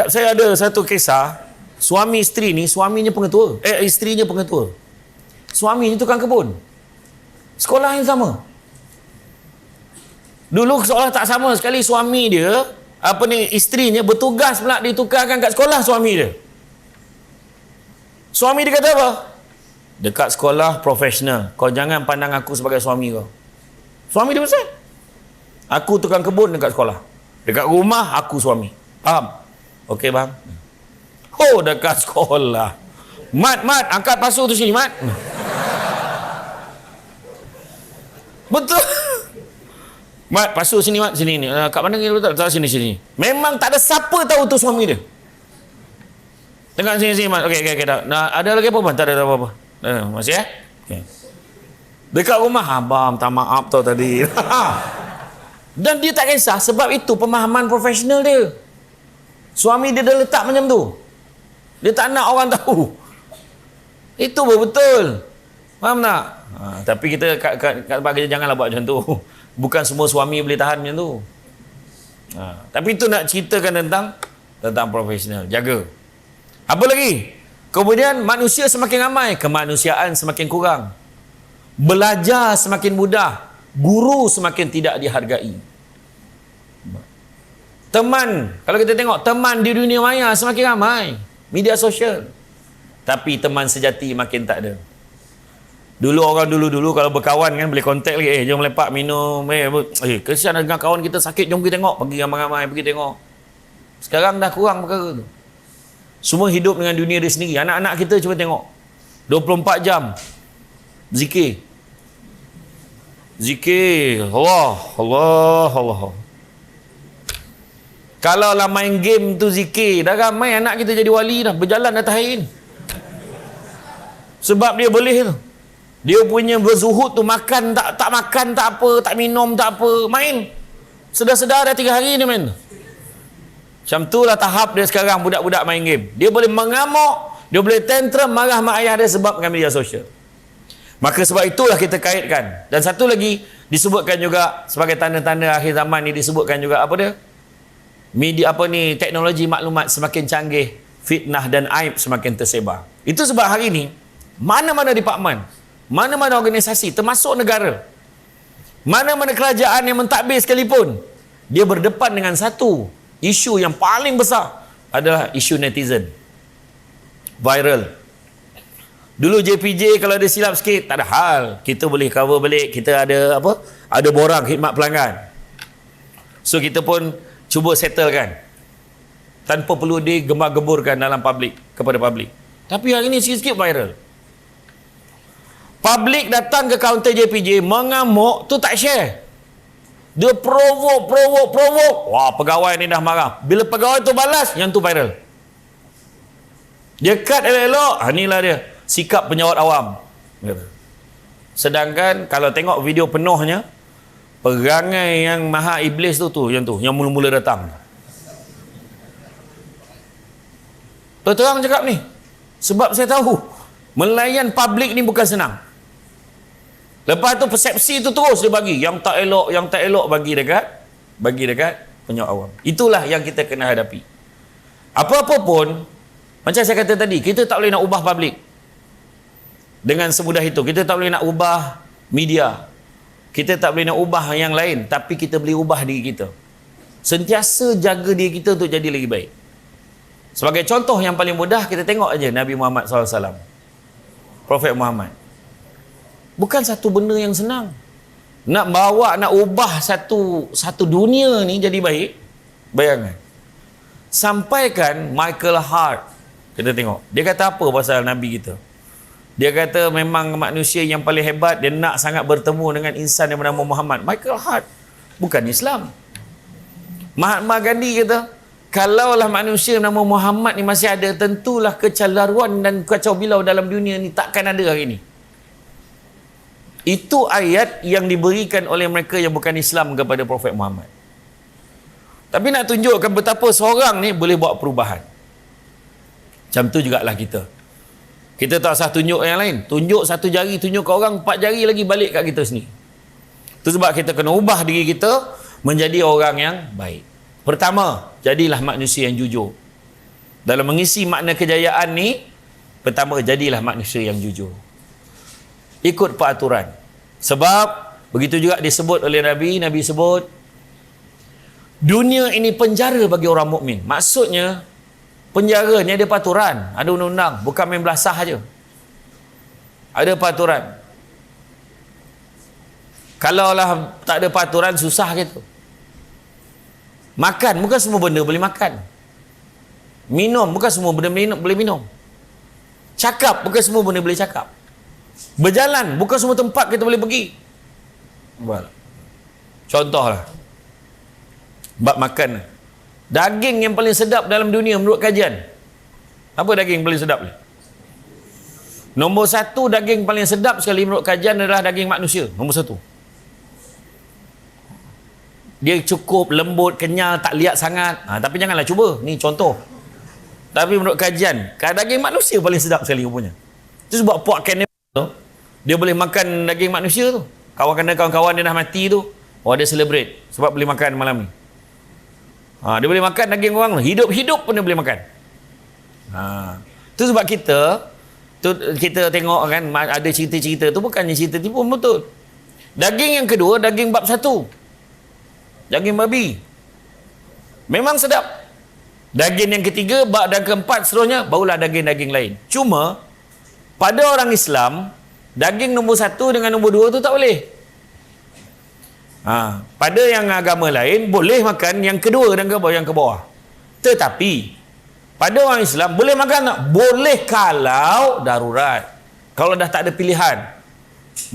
Saya ada satu kisah. Suami isteri ni, suaminya pengetua. Isterinya pengetua. Suaminya tukang kebun. Sekolah yang sama. Dulu seolah tak sama sekali suami dia, isterinya bertugas pula ditukarkan kat sekolah suami dia. Suami dia kata apa? Dekat sekolah profesional. Kau jangan pandang aku sebagai suami kau. Suami dia pesan. Aku tukang kebun dekat sekolah. Dekat rumah aku suami. Faham? Okey bang. Oh, dekat sekolah. Mat, angkat pasu tu sini, Mat. Betul. Mat, pasu sini, Mat. Sini ni. Kat mana ni betul? Tak, sini. Memang tak ada siapa tahu tu suami dia. Tengok sini, Mat. Okey, dah. Nah, ada lagi apa, Mat? Tak ada apa-apa. Masih ya? Okey. Dekat rumah, abang, tak maaf tau tadi. Dan dia tak kisah sebab itu pemahaman profesional dia. Suami dia dah letak macam tu. Dia tak nak orang tahu. Itu betul. Faham tak? Tapi kita kat tempat kerja janganlah buat macam tu. Bukan semua suami boleh tahan macam tu. Tapi itu nak ceritakan tentang profesional. Jaga. Apa lagi? Kemudian manusia semakin ramai, kemanusiaan semakin kurang. Belajar semakin mudah. Guru semakin tidak dihargai. Teman, kalau kita tengok teman di dunia maya semakin ramai, media sosial. Tapi teman sejati makin tak ada. Dulu orang dulu kalau berkawan kan boleh kontak lagi, jom lepak minum, kesian dengan kawan kita sakit, jom pergi tengok, pergi ramai-ramai pergi tengok. Sekarang dah kurang perkara tu. Semua hidup dengan dunia dia sendiri. Anak-anak kita cuba tengok, 24 jam zikir. Allah. Kalau lah main game tu zikir, dah ramai anak kita jadi wali dah, berjalan atas air. Sebab dia boleh tu. Dia punya berzuhud tu, makan tak makan tak apa, tak minum tak apa, main. Sedar-sedar dah 3 hari dia main. Macam tu lah tahap dia sekarang, budak-budak main game. Dia boleh mengamuk, dia boleh tantrum, marah mak ayah dia sebabkan media sosial. Maka sebab itulah kita kaitkan. Dan satu lagi disebutkan juga sebagai tanda-tanda akhir zaman ni, disebutkan juga apa dia? Media teknologi maklumat semakin canggih, fitnah dan aib semakin tersebar. Itu sebab hari ni mana-mana departmen, mana-mana organisasi, termasuk negara, mana-mana kerajaan yang mentadbir sekalipun, dia berdepan dengan satu isu yang paling besar, adalah isu netizen. Viral. Dulu JPJ kalau ada silap sikit, tak ada hal, kita boleh cover balik, kita ada ada borang khidmat pelanggan. So kita pun cuba settlekan tanpa perlu digembar-gemburkan dalam public, kepada public. Tapi hari ni sikit-sikit viral. Public datang ke kaunter JPJ mengamuk tu, tak share. Dia provoke. Wah, pegawai ni dah marah. Bila pegawai tu balas, yang tu viral. Dia cut elok-elok. Inilah dia sikap penyawat awam. Sedangkan kalau tengok video penuhnya, perangai yang maha iblis tu yang mula-mula datang. Terang cakap ni. Sebab saya tahu melayan public ni bukan senang. Lepas tu persepsi tu terus dia bagi, yang tak elok bagi dekat penyawat awam. Itulah yang kita kena hadapi. Apa-apa pun, macam saya kata tadi, kita tak boleh nak ubah public dengan semudah itu. Kita tak boleh nak ubah media, kita tak boleh nak ubah yang lain, tapi kita boleh ubah diri kita. Sentiasa jaga diri kita untuk jadi lagi baik. Sebagai contoh yang paling mudah, kita tengok aja Nabi Muhammad SAW, Prophet Muhammad. Bukan satu benda yang senang. Nak ubah satu dunia ni jadi baik. Bayangkan. Sampaikan Michael Hart, kita tengok, dia kata apa pasal Nabi kita? Dia kata memang manusia yang paling hebat, dia nak sangat bertemu dengan insan yang bernama Muhammad. Michael Hart, bukan Islam. Mahatma Gandhi kata, kalaulah manusia bernama Muhammad ni masih ada, tentulah kecelaruan dan kacau bilau dalam dunia ni takkan ada hari ni. Itu ayat yang diberikan oleh mereka yang bukan Islam kepada Prophet Muhammad. Tapi nak tunjukkan betapa seorang ni boleh buat perubahan. Macam tu jugalah kita. Kita tak usah tunjuk yang lain. Tunjuk satu jari, tunjuk ke orang, 4 jari lagi balik kat kita sendiri. Itu sebab kita kena ubah diri kita menjadi orang yang baik. Pertama, jadilah manusia yang jujur. Dalam mengisi makna kejayaan ni, pertama, jadilah manusia yang jujur. Ikut peraturan. Sebab begitu juga disebut oleh Nabi sebut dunia ini penjara bagi orang mukmin. Maksudnya penjara ni ada peraturan, ada undang-undang, bukan main belasah aja. Ada peraturan. Kalaulah tak ada peraturan, susah gitu. Makan, bukan semua benda boleh makan. Minum, bukan semua benda boleh minum. Cakap, bukan semua benda boleh cakap. Berjalan, bukan semua tempat kita boleh pergi. Contohlah bab makan. Daging yang paling sedap dalam dunia menurut kajian, apa daging paling sedap ni? Nombor 1 daging paling sedap sekali menurut kajian adalah daging manusia. Nombor 1. Dia cukup lembut, kenyal, tak liat sangat. Tapi janganlah cuba. Ni contoh. Tapi menurut kajian, daging manusia paling sedap sekali rupanya. Itu sebab puak cannibal tu, dia boleh makan daging manusia tu. Kawan-kawan dia dah mati tu, dia celebrate sebab boleh makan malam ni. Dia boleh makan daging orang tu. Hidup-hidup pun dia boleh makan. Itu sebab kita tengok kan, ada cerita-cerita tu bukannya cerita tipu, betul. Daging yang kedua, daging bab 1. Daging babi. Memang sedap. Daging yang ketiga, bab dan keempat seterusnya, barulah daging-daging lain. Cuma, pada orang Islam, daging nombor 1 dengan nombor 2 tu tak boleh. Pada yang agama lain, boleh makan yang kedua dan yang ke bawah. Tetapi, pada orang Islam, boleh makan tak? Boleh kalau darurat. Kalau dah tak ada pilihan.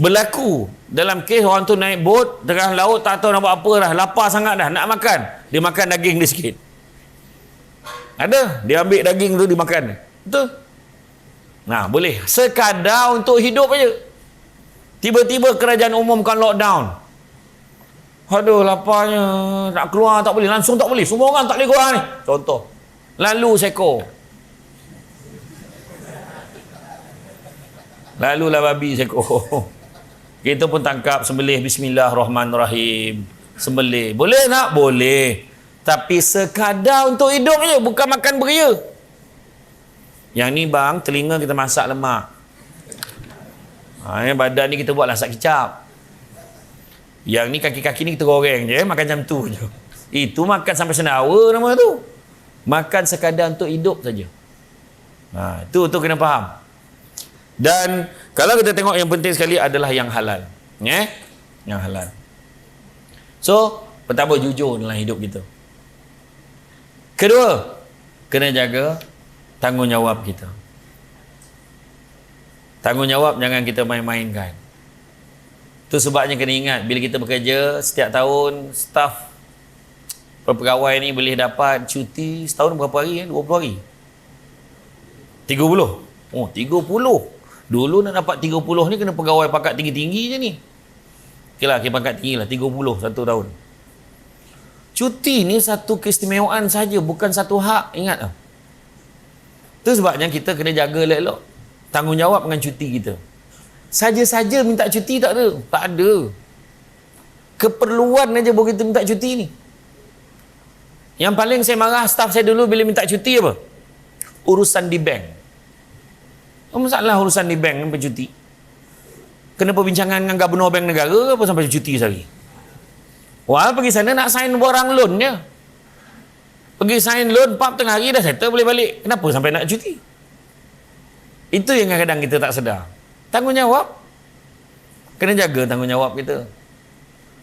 Berlaku dalam kes orang tu naik bot tengah laut, tak tahu nak buat apa dah, lapar sangat dah, nak makan, dia makan daging dia sikit. Ada, dia ambil daging tu dimakan. Betul? Nah, boleh. Sekadar untuk hidup aja. Tiba-tiba kerajaan umumkan lockdown. Aduh, laparnya, nak keluar tak boleh, langsung tak boleh, semua orang tak boleh keluar ni. Contoh, lalu seekor, lalulah babi seekor. Kita pun tangkap, sembelih, bismillahirrahmanirrahim, sembelih. Boleh tak? Boleh. Tapi sekadar untuk hidup je, bukan makan beria. Yang ni bang, telinga kita masak lemak. Badan ni kita buat lasak kicap. Yang ni kaki-kaki ni kita goreng je, makan macam tu je. Itu makan sampai senawa nama tu. Makan sekadar untuk hidup saja. Tu kena faham. Dan kalau kita tengok, yang penting sekali adalah yang halal. Yang halal. So, pertama, jujur dalam hidup kita. Kedua, kena jaga tanggungjawab kita. Tanggungjawab jangan kita main-mainkan. Itu sebabnya kena ingat, bila kita bekerja setiap tahun, staf pegawai ni boleh dapat cuti setahun berapa hari? 20 hari? 30? Oh, 30. Dulu nak dapat 30 ni kena pegawai pangkat tinggi-tinggi je ni. Okeylah, pangkat tinggi lah, 30 satu tahun. Cuti ni satu keistimewaan saja, bukan satu hak, ingat tak? Itu sebabnya kita kena jaga elok-elok tanggungjawab dengan cuti kita. Saja-saja minta cuti tak ada. Tak ada. Keperluan aja baru kita minta cuti ni. Yang paling saya marah staf saya dulu bila minta cuti apa? Urusan di bank. Masalah urusan di bank sampai cuti. Kena perbincangan dengan Gubernur Bank Negara apa sampai cuti sehari. Wah, pergi sana nak sign borang loan je. Pergi sign loan, pap tengah hari dah settle, boleh balik. Kenapa sampai nak cuti? Itu yang kadang-kadang kita tak sedar. Tanggungjawab. Kena jaga tanggungjawab kita.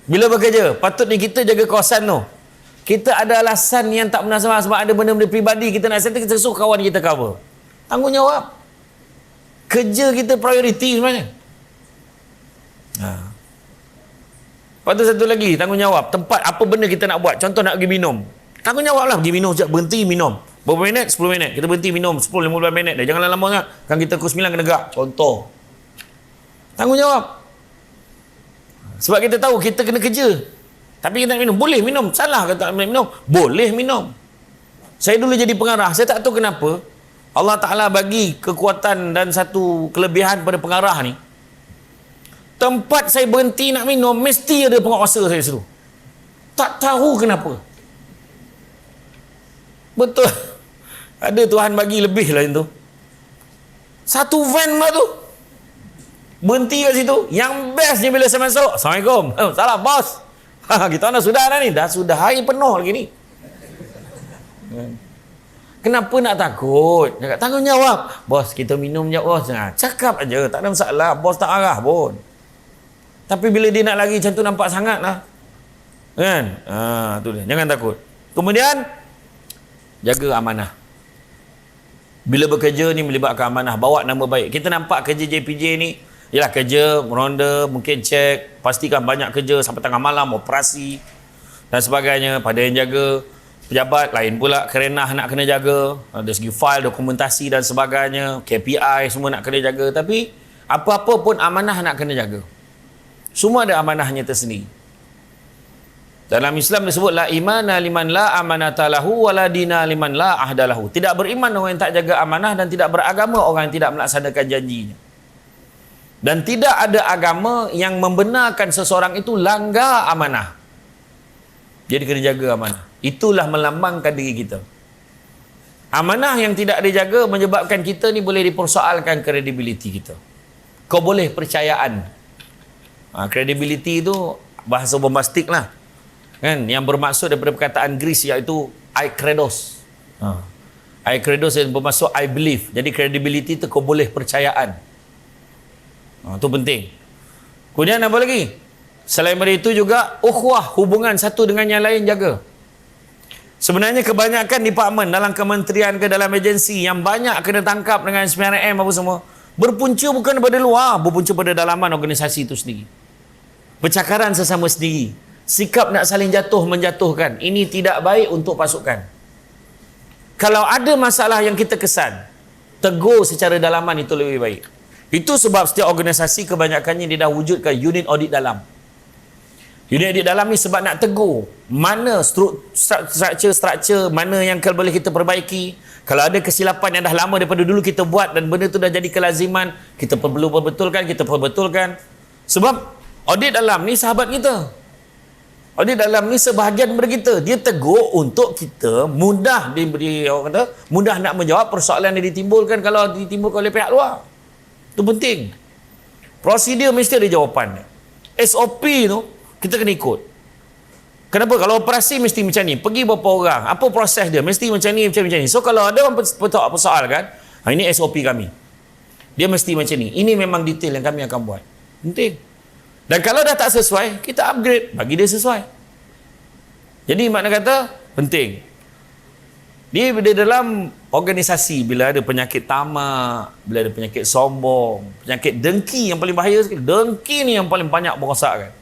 Bila bekerja, patut ni kita jaga kawasan tu. Kita ada alasan yang tak menasabah sebab ada benda-benda peribadi kita nak settle, kita suruh kawan kita cover. Tanggungjawab. Kerja kita prioriti sebenarnya. Lepas tu satu lagi, tanggungjawab. Tempat apa benda kita nak buat. Contoh nak pergi minum. Tanggungjawab lah, pergi minum sekejap, berhenti minum. Berapa minit? 10 minit. Kita berhenti minum 10-15 minit dah. Janganlah lama sangat. Kan kita pukul 9 kena gerak. Contoh. Tanggungjawab. Sebab kita tahu kita kena kerja. Tapi kita nak minum. Boleh minum. Salah kata tak minum. Boleh minum. Saya dulu jadi pengarah. Saya tak tahu kenapa Allah Ta'ala bagi kekuatan dan satu kelebihan pada pengarah ni. Tempat saya berhenti nak minum, mesti ada penguasa saya suruh. Tak tahu kenapa. Betul. Ada Tuhan bagi lebih lah itu. Satu van lah tu. Berhenti kat situ. Yang bestnya bila saya masuk, Assalamualaikum. Salam bos. Kita dah sudah dah ni. Dah sudah hari penuh lagi ni. Kenapa nak takut? Cakap, tanggungjawab. Bos, kita minum je bos. Cakap aja, tak ada masalah. Bos tak arah pun. Tapi bila dia nak lagi macam tu nampak sangat lah. Kan? Tu dia. Jangan takut. Kemudian, jaga amanah. Bila bekerja ni melibatkan amanah. Bawa nama baik. Kita nampak kerja JPJ ni, ialah kerja, meronda, mungkin cek, pastikan banyak kerja sampai tengah malam, operasi dan sebagainya. Pada yang jaga pejabat, lain pula kerenah nak kena jaga. Dari segi file, dokumentasi dan sebagainya, KPI semua nak kena jaga. Tapi apa-apa pun amanah nak kena jaga. Semua ada amanahnya tersendiri. Dalam Islam disebut la imana liman la amanata lahu wa la dina liman la ahda lahu. Tidak beriman orang yang tak jaga amanah dan tidak beragama orang yang tidak melaksanakan janjinya. Dan tidak ada agama yang membenarkan seseorang itu langgar amanah. Jadi kena jaga amanah. Itulah melambangkan diri kita. Amanah yang tidak dijaga menyebabkan kita ni boleh dipersoalkan kredibiliti kita. Kau boleh percayaan. Credibility tu bahasa bombastik lah. Kan? Yang bermaksud daripada perkataan Greece iaitu I credos. I credos yang bermaksud I believe. Jadi credibility tu kau boleh percayaan. Itu penting. Kemudian apa lagi? Selain dari itu juga ukhuwah, hubungan satu dengan yang lain jaga. Sebenarnya kebanyakan departmen dalam kementerian ke dalam agensi yang banyak kena tangkap dengan 9M apa semua, berpunca bukan daripada luar, berpunca pada dalaman organisasi itu sendiri. Percakaran sesama sendiri, sikap nak saling jatuh menjatuhkan, ini tidak baik untuk pasukan. Kalau ada masalah yang kita kesan, tegur secara dalaman itu lebih baik. Itu sebab setiap organisasi kebanyakannya dia dah wujudkan unit audit dalam. Unit audit dalam ni sebab nak tegur mana struktur mana yang boleh kita perbaiki. Kalau ada kesilapan yang dah lama daripada dulu kita buat dan benda tu dah jadi kelaziman, kita perlu perbetulkan. Sebab audit dalam ni sahabat kita. Audit dalam ni sebahagian daripada kita. Dia tegur untuk kita mudah diberi, orang kata, mudah nak menjawab persoalan yang ditimbulkan kalau ditimbulkan oleh pihak luar. Itu penting. Prosedur mesti ada jawapan. SOP tu kita kena ikut. Kenapa? Kalau operasi mesti macam ni. Pergi berapa orang? Apa proses dia? Mesti macam ni. So kalau ada orang persoalkan, ini SOP kami. Dia mesti macam ni. Ini memang detail yang kami akan buat. Penting. Dan kalau dah tak sesuai, kita upgrade. Bagi dia sesuai. Jadi makna kata, penting. Di dalam organisasi, bila ada penyakit tamak, bila ada penyakit sombong, penyakit dengki yang paling bahaya sekali. Dengki ni yang paling banyak merosakkan.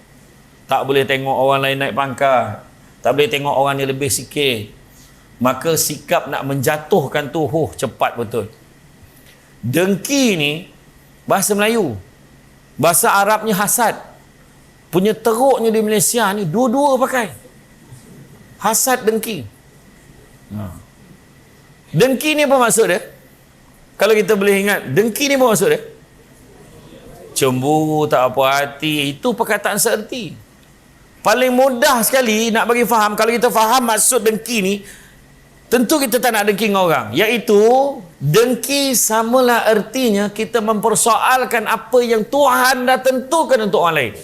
Tak boleh tengok orang lain naik pangkat. Tak boleh tengok orang yang lebih sikit. Maka sikap nak menjatuhkan tu, cepat betul. Dengki ni, bahasa Melayu. Bahasa Arabnya hasad. Punya teruknya di Malaysia ni, dua-dua pakai. Hasad, dengki. Dengki ni apa maksud dia? Kalau kita boleh ingat, dengki ni apa maksud dia? Cemburu, tak apa hati. Itu perkataan seerti. Paling mudah sekali nak bagi faham, kalau kita faham maksud dengki ni, tentu kita tak nak dengki dengan orang. Iaitu, dengki samalah ertinya kita mempersoalkan apa yang Tuhan dah tentukan untuk orang lain.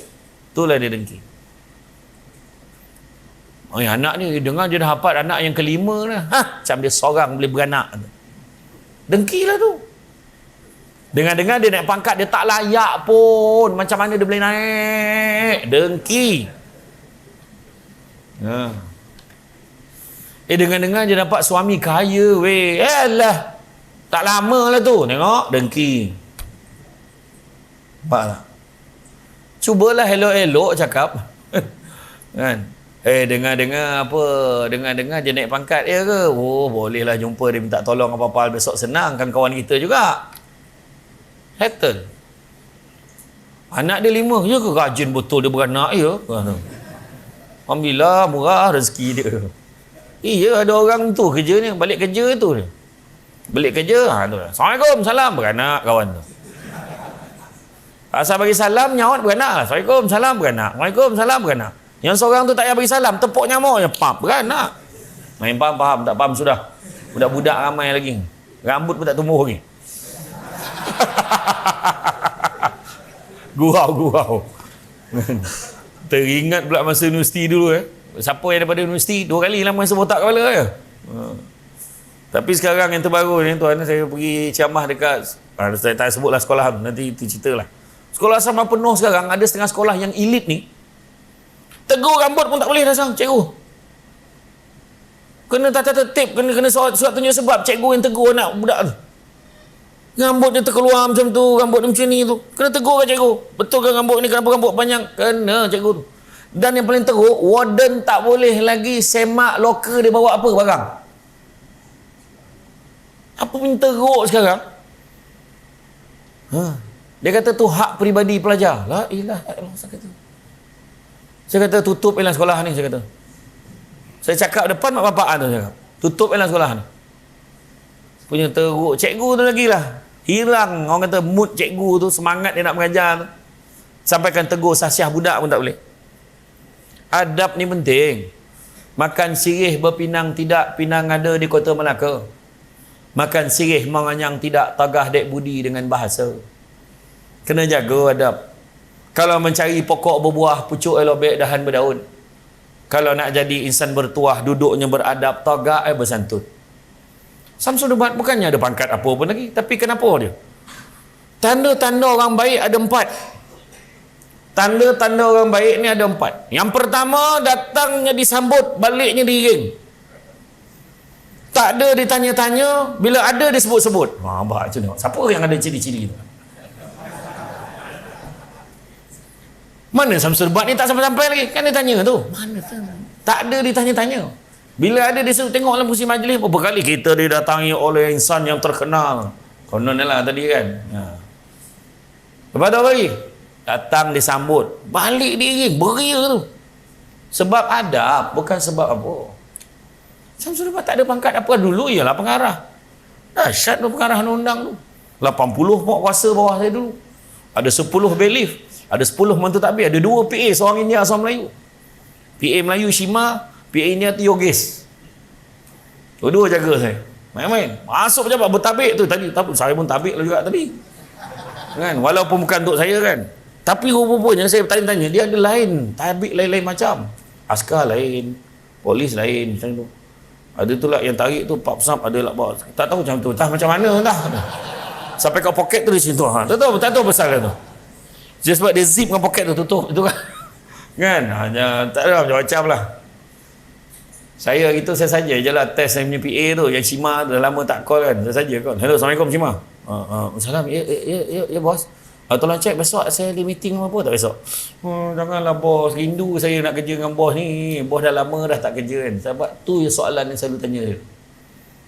Itulah dia dengki. Anak ni, dengar dia dah dapat anak yang kelima dah. Macam dia seorang boleh beranak. Dengki lah tu. Dengar-dengar dia naik pangkat, dia tak layak pun. Macam mana dia boleh naik? Dengki. Dengar-dengar dia dapat suami kaya weh. Alah, tak lama lah tu. Tengok, dengki. Nampak tak? Cubalah elok-elok cakap. Kan? Dengar-dengar apa? Dengar-dengar dia naik pangkat ya ke? Oh, bolehlah jumpa dia minta tolong apa-apa besok, senang kan kawan kita juga. Settle. Anak dia 5, ya ke? Rajin betul dia beranak ya? Alhamdulillah murah rezeki dia. Iya, ada orang tu kerja ni, balik kerja tu dia. Balik kerja, tu lah. Assalamualaikum, salam, beranak kawan tu. Asal bagi salam, nyaut beranak. Assalamualaikum, salam, beranak. Waalaikumsalam, salam, beranak. Yang seorang tu tak payah bagi salam, tepuk nyamuk je, pap, beranak. Main faham, tak faham sudah. Budak-budak ramai lagi. Rambut pun tak tumbuh lagi. Gurau. Teringat pula masa universiti dulu Siapa yang daripada universiti 2 kali lah masa botak kepala Tapi sekarang yang terbaru ni tuan, saya pergi ceramah dekat saya tak sebutlah sekolah, nanti itu cerita lah. Sekolah asrama penuh sekarang, ada setengah sekolah yang elit ni tegur rambut pun tak boleh dah sang cikgu. Kena tata tertib, kena surat tunjuk sebab cikgu yang tegur anak budak tu. Rambut dia terkeluar macam tu, rambut dia macam ni tu. Kena tegur kan cikgu? Betul ke rambut ni, kenapa rambut panjang? Kena cikgu tu. Dan yang paling teruk, warden tak boleh lagi semak loker dia bawa apa barang. Apa pun teruk sekarang? Dia kata tu hak peribadi pelajar. La ilaha illallah, saya kata tutup elang sekolah ni, saya kata. Saya cakap depan mak bapak tu, saya cakap. Tutup elang sekolah ni. Punya teruk. Cikgu tu lagi lah. Hilang, orang kata mood cikgu tu, semangat dia nak mengajar tu. Sampaikan tegur sasiah budak pun tak boleh. Adab ni penting. Makan sirih berpinang tidak, pinang ada di Kota Melaka. Makan sirih menganyang tidak, tagah dek budi dengan bahasa. Kena jaga adab. Kalau mencari pokok berbuah, pucuk elobek, dahan berdaun. Kalau nak jadi insan bertuah, duduknya beradab, tagak bersantun. Samsul Umat bukannya ada pangkat apa pun lagi, tapi kenapa dia? Tanda-tanda orang baik ada 4. Tanda-tanda orang baik ni ada 4. Yang pertama, datangnya disambut, baliknya diiring. Tak ada ditanya-tanya, bila ada disebut-sebut. Abang macam ni, siapa yang ada ciri-ciri tu? Mana Samsul Umat ni tak sampai-sampai lagi, kan dia tanya tu. Mana tu? Tak ada ditanya-tanya. Bila ada dia suruh tengok dalam kursi majlis, berapa kali kita didatangi oleh insan yang terkenal. Konon lah tadi kan. Lepas tu apa lagi? Datang disambut, balik diiring, beria tu. Sebab adab, bukan sebab apa. Samsul Umat tak ada pangkat apa dulu, ialah pengarah. Dahsyat tu pengarah undang tu. 80 pok kuasa bawah saya dulu. Ada 10 belief, ada 10 mantu takbir, ada 2 PA, seorang India, seorang Melayu. PA Melayu Shima, PA India tu Yogis. Dua-dua jaga saya. Main-main. Masuk pejabat bertabik tu tadi. Saya pun tabik lah juga tadi. Kan? Walaupun bukan untuk saya kan. Tapi rupanya saya bertanya-tanya, dia ada lain. Tabik lain-lain macam. Askar lain. Polis lain. Macam tu. Ada tu lah yang tarik tu, Pak Pesam ada lah bawa. Tak tahu macam tu. Tak macam mana lah. Sampai kat poket tu di situ. Tak tahu pasal tu. Just sebab dia zip dengan poket tu tutup. Itu kan. Kan? Hanya, tak ada macam-macam lah. Saya itu saya saja je lah test saya punya PA tu. Yang Cima tu dah lama tak call kan. Saya saja call. Hello, Assalamualaikum Cima. Salam. Ya bos. Tolong cek besok saya ada meeting apa tak besok? Janganlah bos. Rindu saya nak kerja dengan bos ni. Bos dah lama dah tak kerja kan. Sebab tu je soalan yang selalu tanya dia.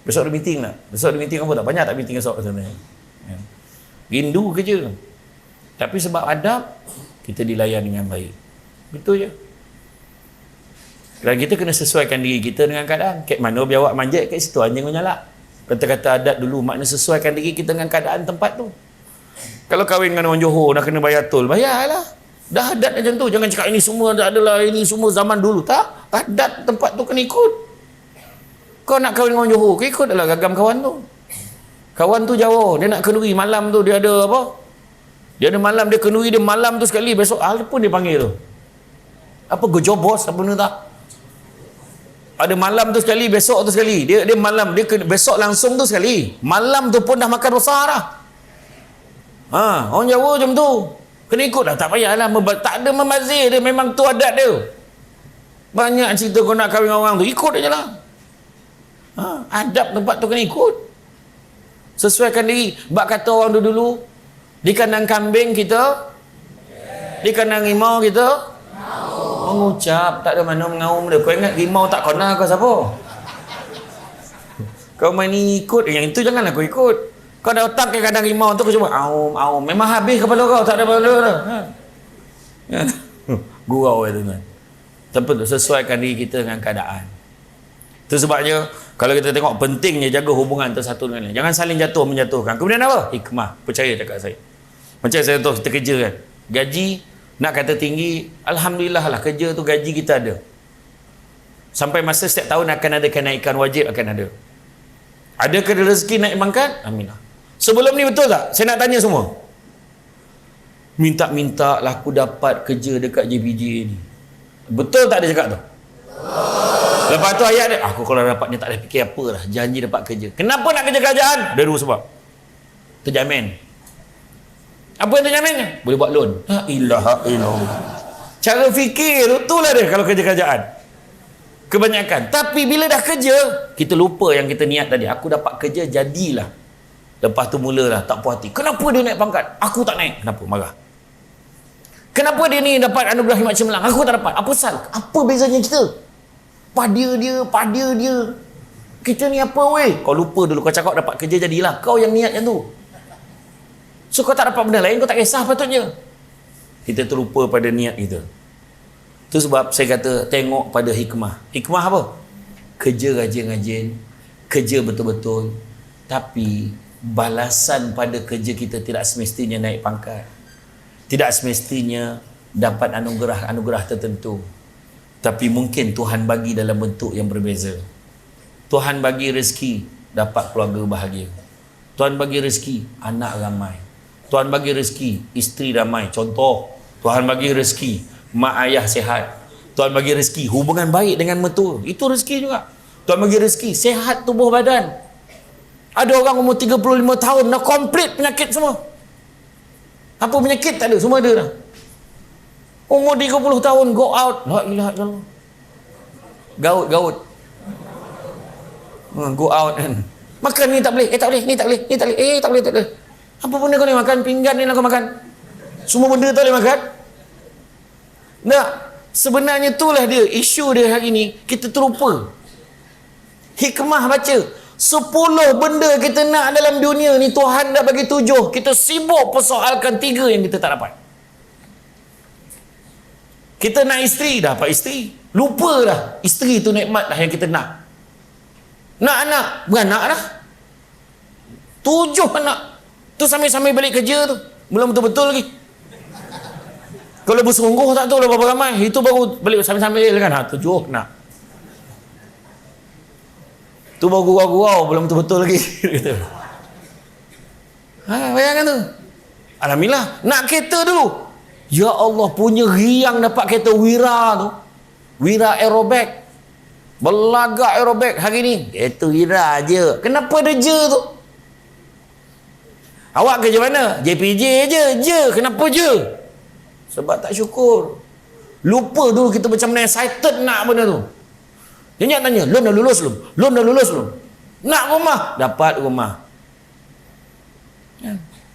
Besok ada meeting tak? Besok ada meeting apa tak? Banyak tak meeting besok sebenarnya? Rindu kerja. Tapi sebab adab, kita dilayan dengan baik. Betul je. Dan kita kena sesuaikan diri kita dengan keadaan. Kat mana biawak manjat, kat situ anjing menyalak. Kata-kata adat dulu, makna sesuaikan diri kita dengan keadaan tempat tu. Kalau kahwin dengan orang Johor, nak kena bayar tol, bayarlah. Dah adat macam tu. Jangan cakap ini semua adalah, ini semua zaman dulu. Tak. Adat tempat tu kena ikut. Kau nak kahwin dengan orang Johor, kau ikut adalah gagam kawan tu. Kawan tu Jawa, dia nak kenduri malam tu, dia ada apa? Dia ada malam, dia kenduri dia malam tu sekali, besok apa pun dia panggil tu. Apa gejobos, apa benda tak? Ada malam tu sekali, besok tu sekali. Dia malam, dia besok langsung tu sekali. Malam tu pun dah makan besar dah. Orang Jawa macam tu. Kena ikut dah, tak payahlah. Tak ada membazir dia, memang tu adat dia. Banyak cerita kau nak kahwin dengan orang tu, ikut je lah. Adab tempat tu kena ikut. Sesuaikan diri. Bak kata orang dulu, di kandang kambing kita, di kandang rimau kita, mengucap, tak ada mana mengaum dia. Kau ingat rimau tak kena kau siapa? Kau main ni ikut, yang itu janganlah kau ikut. Kau dah otak ke kandang rimau tu, kau cuba aum. Memang habis kepala kau, tak ada kepala dah. Gurau itu kan. Tapi tu sesuaikan diri kita dengan keadaan. Itu sebabnya kalau kita tengok pentingnya jaga hubungan antara satu dengan lain. Jangan saling jatuh menjatuhkan. Kemudian apa? Hikmah. Percaya cakap saya. Macam saya tahu kita kerja kan. Gaji nak kata tinggi, alhamdulillah lah kerja tu gaji kita ada. Sampai masa setiap tahun akan ada kenaikan wajib, akan ada. Adakah rezeki naik pangkat? Aminah. Sebelum ni betul tak? Saya nak tanya semua. Minta-minta lah aku dapat kerja dekat JPJ ni. Betul tak dia cakap tu? Lepas tu ayat dia, aku kalau dapat ni tak ada fikir apa lah, janji dapat kerja. Kenapa nak kerja kerajaan? Ada 2 sebab. Terjamin. Apa yang terjaminnya? Boleh buat loan. La ilaha illallah. Cara fikir tu lah dia kalau kerja kerajaan. Kebanyakan. Tapi bila dah kerja, kita lupa yang kita niat tadi. Aku dapat kerja, jadilah. Lepas tu mulalah tak puas hati. Kenapa dia naik pangkat? Aku tak naik. Kenapa? Marah. Kenapa dia ni dapat anugerah khidmat cemerlang? Aku tak dapat. Apa sal? Apa bezanya kita? Pada dia. Kita ni apa weh? Kau lupa dulu. Kau cakap dapat kerja, jadilah. Kau yang niat yang tu. So kau tak dapat benda lain, kau tak kisah patutnya. Kita terlupa pada niat kita. Itu sebab saya kata tengok pada hikmah. Hikmah apa? Kerja rajin-rajin, kerja betul-betul, tapi balasan pada kerja kita tidak semestinya naik pangkat. Tidak semestinya dapat anugerah-anugerah tertentu. Tapi mungkin Tuhan bagi dalam bentuk yang berbeza. Tuhan bagi rezeki, dapat keluarga bahagia. Tuhan bagi rezeki, anak ramai. Tuhan bagi rezeki, isteri ramai. Contoh, Tuhan bagi rezeki mak ayah sihat. Tuhan bagi rezeki hubungan baik dengan mertua, itu rezeki juga. Tuhan bagi rezeki sihat tubuh badan. Ada orang umur 35 tahun dah komplit penyakit semua. Apa penyakit tak ada, semua ada dah. Umur 30 tahun go out, la ilaha illallah. Gaut. Go out kan. Makan ni tak boleh, tak boleh, ni tak boleh, ni tak boleh, tak boleh, tak boleh. Apa benda kau boleh makan? Pinggan ni lah kau makan. Semua benda tak boleh makan. Nah, sebenarnya itulah dia, isu dia hari ni, kita terlupa. Hikmah baca, 10 benda kita nak dalam dunia ni, Tuhan dah bagi 7. Kita sibuk persoalkan 3 yang kita tak dapat. Kita nak isteri, dah dapat isteri. Lupa dah, isteri tu nikmat dah yang kita nak. Nak anak, beranak dah. 7 anak. Tu sambil-sambil balik kerja tu. Belum betul-betul lagi. Kalau bersungguh tak tahu lah berapa ramai. Itu baru balik sambil-sambil kan. 7 nak. Tu baru gurau-gurau, belum betul-betul lagi. Bayangkan tu. Alhamdulillah. Nak kereta dulu. Ya Allah, punya riang dapat kereta Wira tu. Wira Aerobag. Belagak Aerobag hari ni. Kereta Wira je. Kenapa ada je tu? Awak kerja mana? JPJ je. Kenapa je? Sebab tak syukur. Lupa dulu kita macam mana excited nak benda tu. Dia tanya, loan dah lulus belum? Loan dah lulus belum? Nak rumah? Dapat rumah.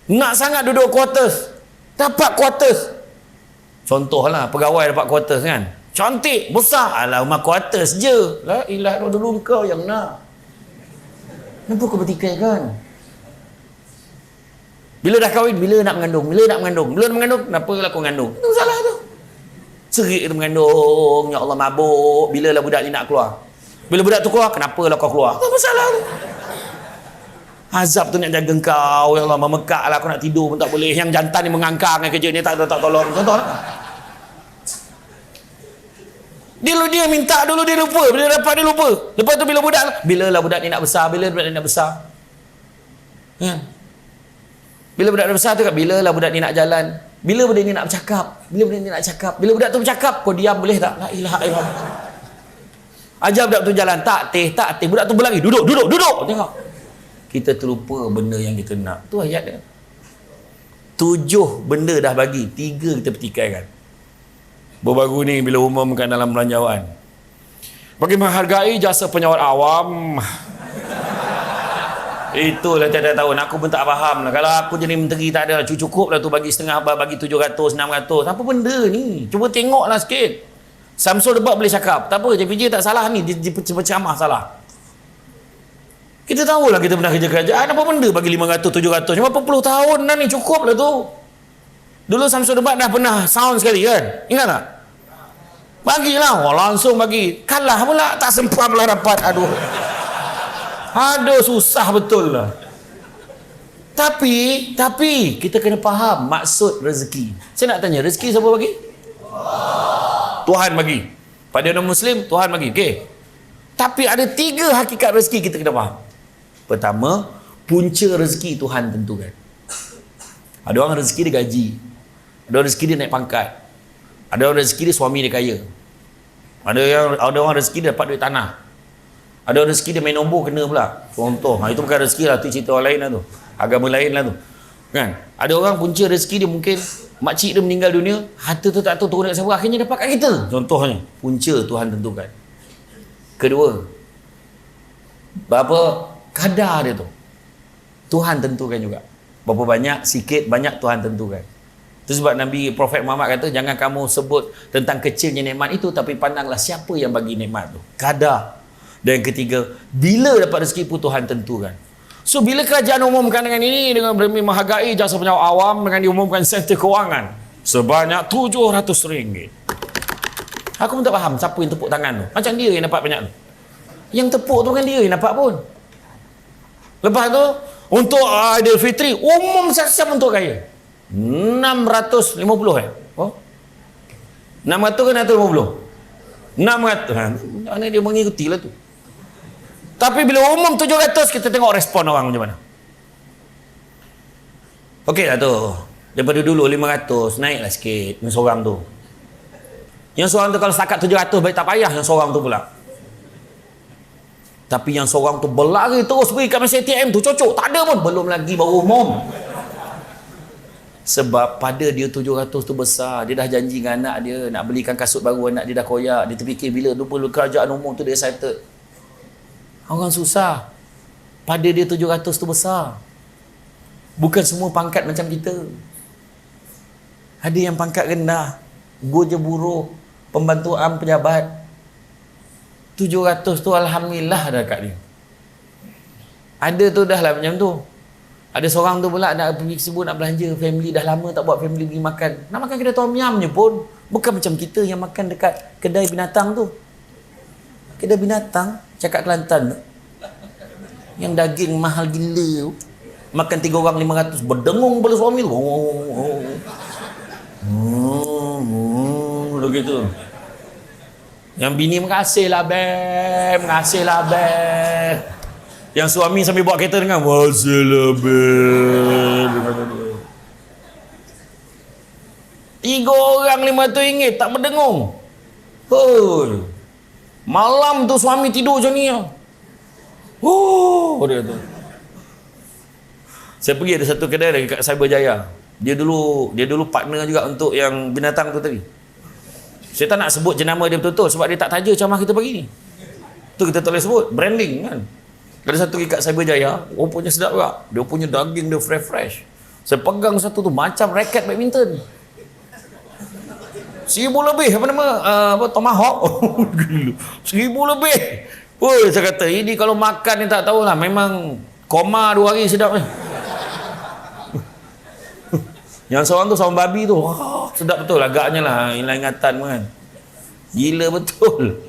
Nak sangat duduk quarters? Dapat quarters. Contohlah, pegawai dapat quarters kan? Cantik, besar. Alah, rumah quarters je. La ilaha dulu kau yang nak. Kenapa kau bertikai kan? Bila dah kahwin, bila nak mengandung? Bila nak mengandung? Kenapa lah kau mengandung? Itu salah tu. Serik dia mengandung, ya Allah mabuk. Bila lah budak ni nak keluar? Bila budak tu keluar, kenapa lah kau keluar? Apa salah tu? Azab tu nak jaga kau, ya Allah, memekak lah, kau nak tidur pun tak boleh. Yang jantan ni mengangkang kerja ni tak tolong. Contoh lah. Dia minta dulu, dia lupa. Bila dapat dia lupa. Lepas tu bila lah budak ni nak besar, kan? Bila budak dah besar tu kan, bila lah budak ni nak jalan, bila budak ni nak bercakap, bila budak tu bercakap, kau diam boleh tak? La ilaha illallah. Ajar budak tu jalan, tak teh, budak tu berlari, duduk, tengok. Kita terlupa benda yang kita nak. Tu ayat dia. 7 benda dah bagi, 3 kita pertikaikan. Baru-baru ni bila umumkan dalam belanjawan, bagi menghargai jasa penyawat awam. Itulah tiada tahun. Aku pun tak faham lah. Kalau aku jadi menteri tak ada. Cukup lah tu bagi setengah, bagi 700, 600. Apa benda ni? Cuba tengoklah sikit. Samsul Debat boleh cakap. Tak apa, JPJ tak salah ni. Dia berceramah salah. Kita tahulah kita pernah kerja kerajaan. Apa benda bagi 500, 700? Cuma 40 tahun dah ni. Cukup lah tu. Dulu Samsul Debat dah pernah sound sekali kan? Ingat tak? Bagilah. Langsung bagi. Kalah pula. Tak sempat pula dapat. Aduh, susah betul lah. Tapi kita kena faham maksud rezeki. Saya nak tanya, rezeki siapa bagi? Tuhan bagi. Pada orang Muslim, Tuhan bagi. Okey. Tapi ada 3 hakikat rezeki kita kena faham. Pertama, punca rezeki Tuhan tentukan. Ada orang rezeki dia gaji. Ada orang rezeki dia naik pangkat. Ada orang rezeki dia suami dia kaya. Ada orang rezeki dia dapat duit tanah. Ada rezeki dia main nombor kena pula. Contoh, itu bukan rezeki lah, tu cerita orang lain lah tu. Agama lain lah tu. Kan? Ada orang punca rezeki dia mungkin makcik dia meninggal dunia, harta tu tak tahu turun dekat siapa, akhirnya dapat kat kita. Contohnya, punca Tuhan tentukan. Kedua, berapa kadar dia tu, Tuhan tentukan juga. Berapa banyak, sikit, banyak Tuhan tentukan. Itu sebab Nabi Prophet Muhammad kata, jangan kamu sebut tentang kecilnya nikmat itu, tapi pandanglah siapa yang bagi nikmat tu. Kadar. Dan yang ketiga, bila dapat rezeki pun Tuhan tentukan. So, bila kerajaan umumkan dengan ini, dengan menghargai jasa penyawat awam, dengan diumumkan sektor kewangan sebanyak RM700. Aku pun tak faham siapa yang tepuk tangan tu. Macam dia yang dapat banyak tu. Yang tepuk tu kan dia yang dapat pun. Lepas tu, untuk Aidilfitri, umum siapa untuk kaya? 650 Oh? 600 ke 650? 600. Mana dia mengikuti lah tu. Tapi bila umum 700, kita tengok respon orang macam mana. Okey lah tu. Daripada dulu 500, naiklah sikit yang seorang tu. Yang seorang tu kalau setakat 700 baik tak payah yang seorang tu pula. Tapi yang seorang tu berlari terus pergi kat mesin ATM tu, cocok, tak ada pun, belum lagi baru umum. Sebab pada dia 700 tu besar, dia dah janji dengan anak dia nak belikan kasut baru, anak dia dah koyak, dia terfikir bila perlu kerajaan umum tu dia excited. Orang susah. Pada dia 700 tu besar. Bukan semua pangkat macam kita. Ada yang pangkat rendah, goja buruh, pembantuan pejabat. 700 tu alhamdulillah dah kat dia. Ada tu dah lah macam tu. Ada seorang tu pula nak pergi sebut nak belanja, family dah lama tak buat family pergi makan. Nak makan kedai tom yum je pun. Bukan macam kita yang makan dekat kedai binatang tu. Kedai binatang, cakap Kelantan tu. Yang daging mahal gila tu. Makan 3 orang 500, berdengung pada suami tu. Begitu. Yang bini makasih lah beb, makasih lah beb. Yang suami sambil bawa kereta dengan makasih lah beb. 3 orang RM500 tak berdengung. Hoi. Malam tu suami tidur macam ni. Dia tu. Saya pergi ada satu kedai dekat Cyberjaya. Dia dulu partner juga untuk yang binatang tu tadi. Saya tak nak sebut jenama dia betul-betul sebab dia tak taja camah kita pagi ni. Tu kita tak boleh sebut, branding kan. Ada satu kat Cyberjaya, rupanya sedap juga. Dia punya daging dia fresh. Saya pegang satu tu macam raket badminton. 1,000 lebih apa nama? Tomahawk. 1,000 lebih. Woi, saya kata ini kalau makan ni tak tahulah, memang koma 2 hari sedap ni. Yang seorang tu sawan babi tu, wah, sedap betul agaknya lah, hilang ingatan kan. Gila betul.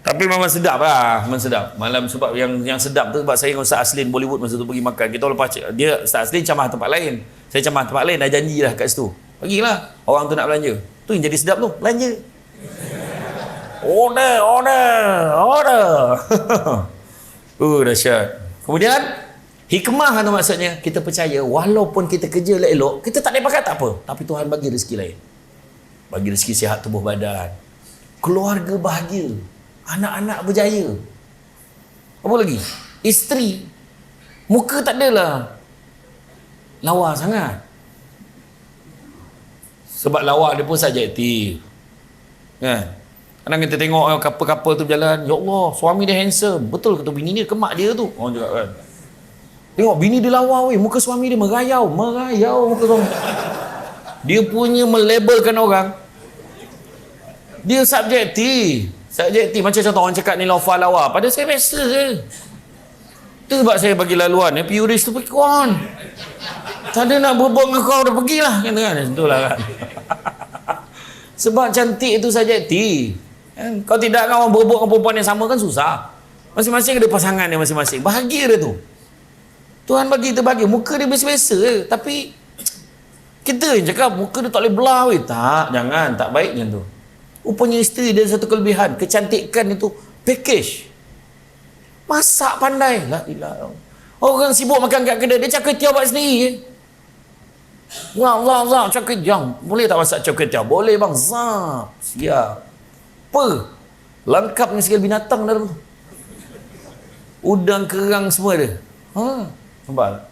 Tapi memang sedap lah, memang sedap. Malam sebab yang sedap tu sebab saya dengan Ustaz Aslin Bollywood masa tu pergi makan. Kita lepas dia Ustaz Aslin camah tempat lain. Saya camah tempat lain, dah janji lah kat situ. Pergilah, orang tu nak belanja. Tu yang jadi sedap tu, belanja. Order. Dahsyat. Kemudian hikmah tu maksudnya kita percaya walaupun kita kerja elok, kita tak ada bakat tak apa, tapi Tuhan bagi rezeki lain. Bagi rezeki sihat tubuh badan, keluarga bahagia, anak-anak berjaya. Apa lagi? Isteri muka tak adalah lawa sangat. Sebab lawa dia pun subjektif. Kan? Kadang kita tengok couple-couple tu berjalan, ya Allah, suami dia handsome. Betul ke tu bini dia kemak dia tu? Orang juga kan. Tengok bini dia lawa weh, muka suami dia merayau muka suami. Dia punya melabelkan orang. Dia subjektif macam contoh orang cakap ni Lofa lawa, pada saya biasa je. Tu sebab saya bagi laluan Puris tu pergi kawan. Tak ada nak berbual dengan kau, dah pergilah kan. Itulah kan. Sebab cantik itu subjektif. Kau tidak dengan orang berbual dengan perempuan yang sama kan susah. Masing-masing ada pasangan dia masing-masing. Bahagia dia tu. Tuhan bagi kita bahagia. Muka dia biasa-biasa je. Tapi kita yang cakap muka dia tak boleh belah weh. Tak, jangan. Tak baik macam tu. Rupanya isteri dia satu kelebihan. Kecantikan itu package. Masak pandai. La ilah. Orang sibuk makan kat kedai, dia cakap tiap buat sendiri je. Zap, cakap jam. Boleh tak masak cakap tiap? Boleh bang. Zap. Siap. Apa? Lengkap dengan segala binatang dah tu. Udang, kerang semua ada. Nampak?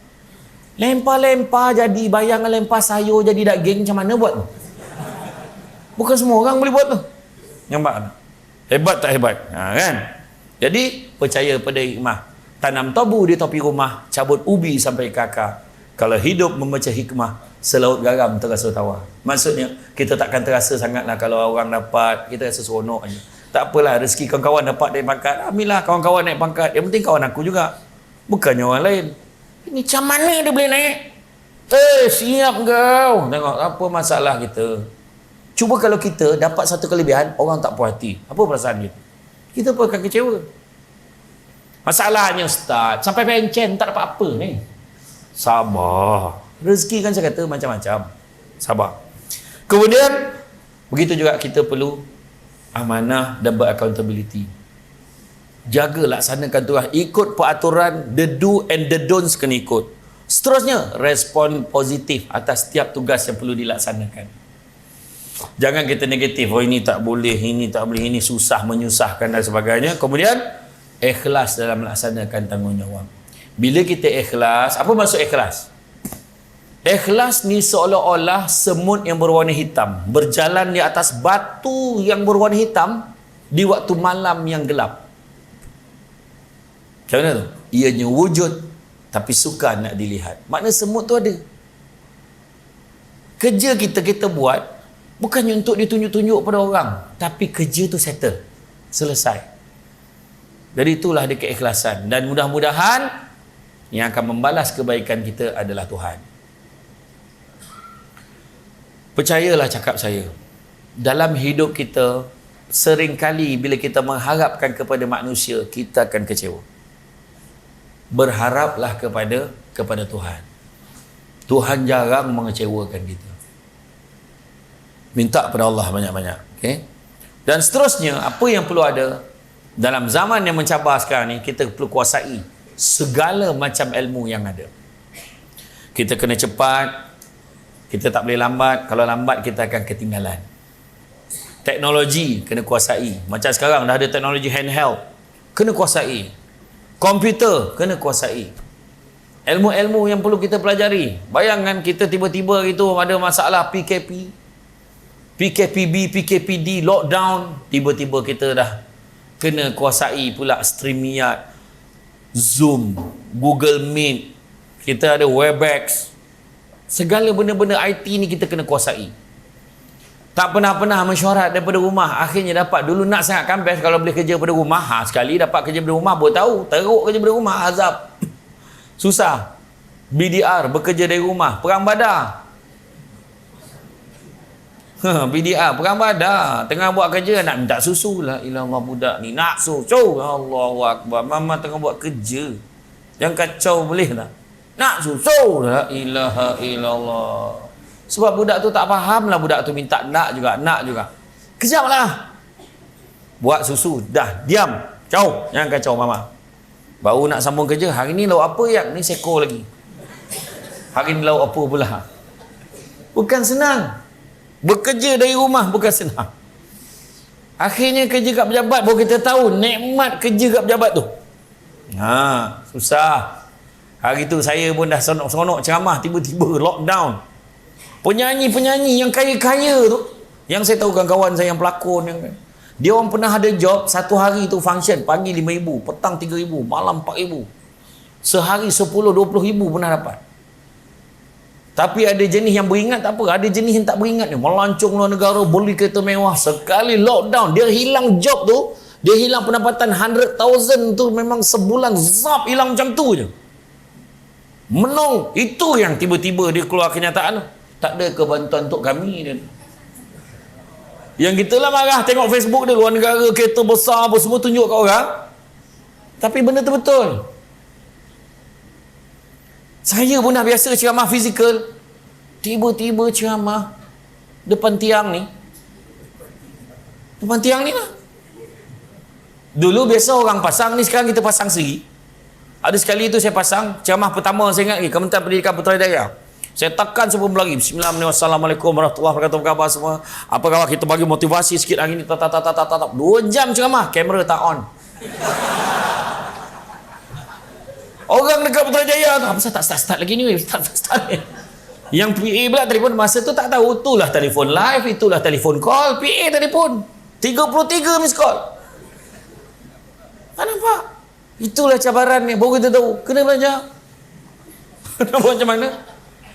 Lempar jadi bayangan, lempar sayur jadi daging, macam mana buat tu? Bukan semua orang boleh buat tu. Nampak? Hebat tak hebat? Kan? Jadi percaya pada hikmah. Tanam tabu di topi rumah, cabut ubi sampai ke akar. Kalau hidup membaca hikmah, selaut garam terasa tawar. Maksudnya kita takkan terasa sangatlah kalau orang dapat, kita rasa seronok aja. Tak apalah, rezeki kawan-kawan dapat naik pangkat, ambillah kawan-kawan naik pangkat. Yang penting kawan aku juga, bukannya orang lain. Ini macam mana dia boleh naik? Siap kau. Tengok apa masalah kita. Cuba kalau kita dapat satu kelebihan, orang tak puas hati, apa perasaan kita? Kita pun akan kecewa. Masalahnya Ustaz, sampai pencen tak dapat apa ni. Sabar. Rezeki kan saya kata macam-macam. Sabar. Kemudian begitu juga kita perlu amanah dan accountability. Jaga laksanakan tu lah. Ikut peraturan, the do and the don'ts kena ikut. Seterusnya, respon positif atas setiap tugas yang perlu dilaksanakan. Jangan kita negatif, oh ini tak boleh, ini tak boleh, ini susah, menyusahkan dan sebagainya. Kemudian ikhlas dalam melaksanakan tanggungjawab. Bila kita ikhlas, apa maksud ikhlas? Ikhlas ni seolah-olah semut yang berwarna hitam berjalan di atas batu yang berwarna hitam di waktu malam yang gelap. Macam mana tu? Ianya wujud tapi suka nak dilihat. Makna semut tu ada. Kerja kita buat bukannya untuk ditunjuk-tunjuk pada orang, tapi kerja tu settle, selesai. Jadi itulah dia keikhlasan, dan mudah-mudahan yang akan membalas kebaikan kita adalah Tuhan. Percayalah cakap saya, dalam hidup kita seringkali bila kita mengharapkan kepada manusia, kita akan kecewa. Berharaplah kepada Tuhan. Tuhan jarang mengecewakan kita. Minta pada Allah banyak-banyak. Okay? Dan seterusnya, apa yang perlu ada dalam zaman yang mencabar sekarang ni, kita perlu kuasai segala macam ilmu yang ada. Kita kena cepat, kita tak boleh lambat. Kalau lambat, kita akan ketinggalan. Teknologi kena kuasai. Macam sekarang dah ada teknologi handheld, kena kuasai. Komputer kena kuasai. Ilmu-ilmu yang perlu kita pelajari. Bayangkan kita tiba-tiba itu ada masalah PKP, PKPB, PKPD, lockdown, tiba-tiba kita dah kena kuasai pula StreamYard, Zoom, Google Meet, kita ada Webex. Segala benda-benda IT ni kita kena kuasai. Tak pernah-pernah mesyuarat daripada rumah, akhirnya dapat. Dulu nak sangat kan best kalau boleh kerja daripada rumah. Sekali dapat kerja daripada rumah, baru tahu teruk kerja daripada rumah, azab. Susah. BDR, bekerja dari rumah, perang badar. BDR, perang badar. Tengah buat kerja, nak minta susu lah. Ilallah, budak ni nak susu. Allahu Akbar. Mama tengah buat kerja. Yang kacau boleh tak? Nak susu. La ilaha illallah. Sebab budak tu tak faham lah, budak tu minta nak juga. Kejap lah. Buat susu. Dah, diam. Kacau. Jangan kacau mama. Baru nak sambung kerja. Hari ni lauk apa yang? Ni seko lagi. Hari ni lauk apa pula? Bukan senang. Bekerja dari rumah bukan senang. Akhirnya kerja kat pejabat, baru kita tahu nikmat kerja kat pejabat tu. Susah. Hari tu saya pun dah seronok ceramah, tiba-tiba lockdown. Penyanyi-penyanyi yang kaya-kaya tu, yang saya tahu kawan saya yang pelakon, yang dia orang pernah ada job satu hari tu function, pagi 5,000, petang 3,000, malam 4,000. Sehari 10-20 ribu pernah dapat. Tapi ada jenis yang beringat tak apa, ada jenis yang tak beringat ni, melancong luar negara, beli kereta mewah. Sekali lockdown, dia hilang job tu, dia hilang pendapatan 100,000 tu, memang sebulan zap hilang macam tu je. Menong. Itu yang tiba-tiba dia keluar kenyataan tu. Tak ada kebantuan untuk kami dia. Yang kita lah marah tengok Facebook dia, luar negara kereta besar apa semua tunjuk kat orang, tapi benda tu betul. Saya pun dah biasa ceramah fizikal, tiba-tiba ceramah depan tiang ni. Depan tiang ni lah. Dulu biasa orang pasang, ni sekarang kita pasang sendiri. Ada sekali tu saya pasang ceramah pertama, saya ingat lagi, Kementerian Pendidikan Putrajaya. Saya tekan sebelum lagi, Bismillahirrahmanirrahim, Assalamualaikum warahmatullahi wabarakatuh, apa khabar semua, apa khabar, kita bagi motivasi sikit hari ni, 2 jam ceramah, kamera tak on. Orang dekat Putrajaya tu, apa tak start lagi ni, start ni. Yang PA pula telefon masa tu tak tahu, itulah telefon live, itulah telefon call, PA telefon 33 miss call. Tak nampak. Itulah cabaran ni, baru kita tahu kena belajar. Nak buat macam mana?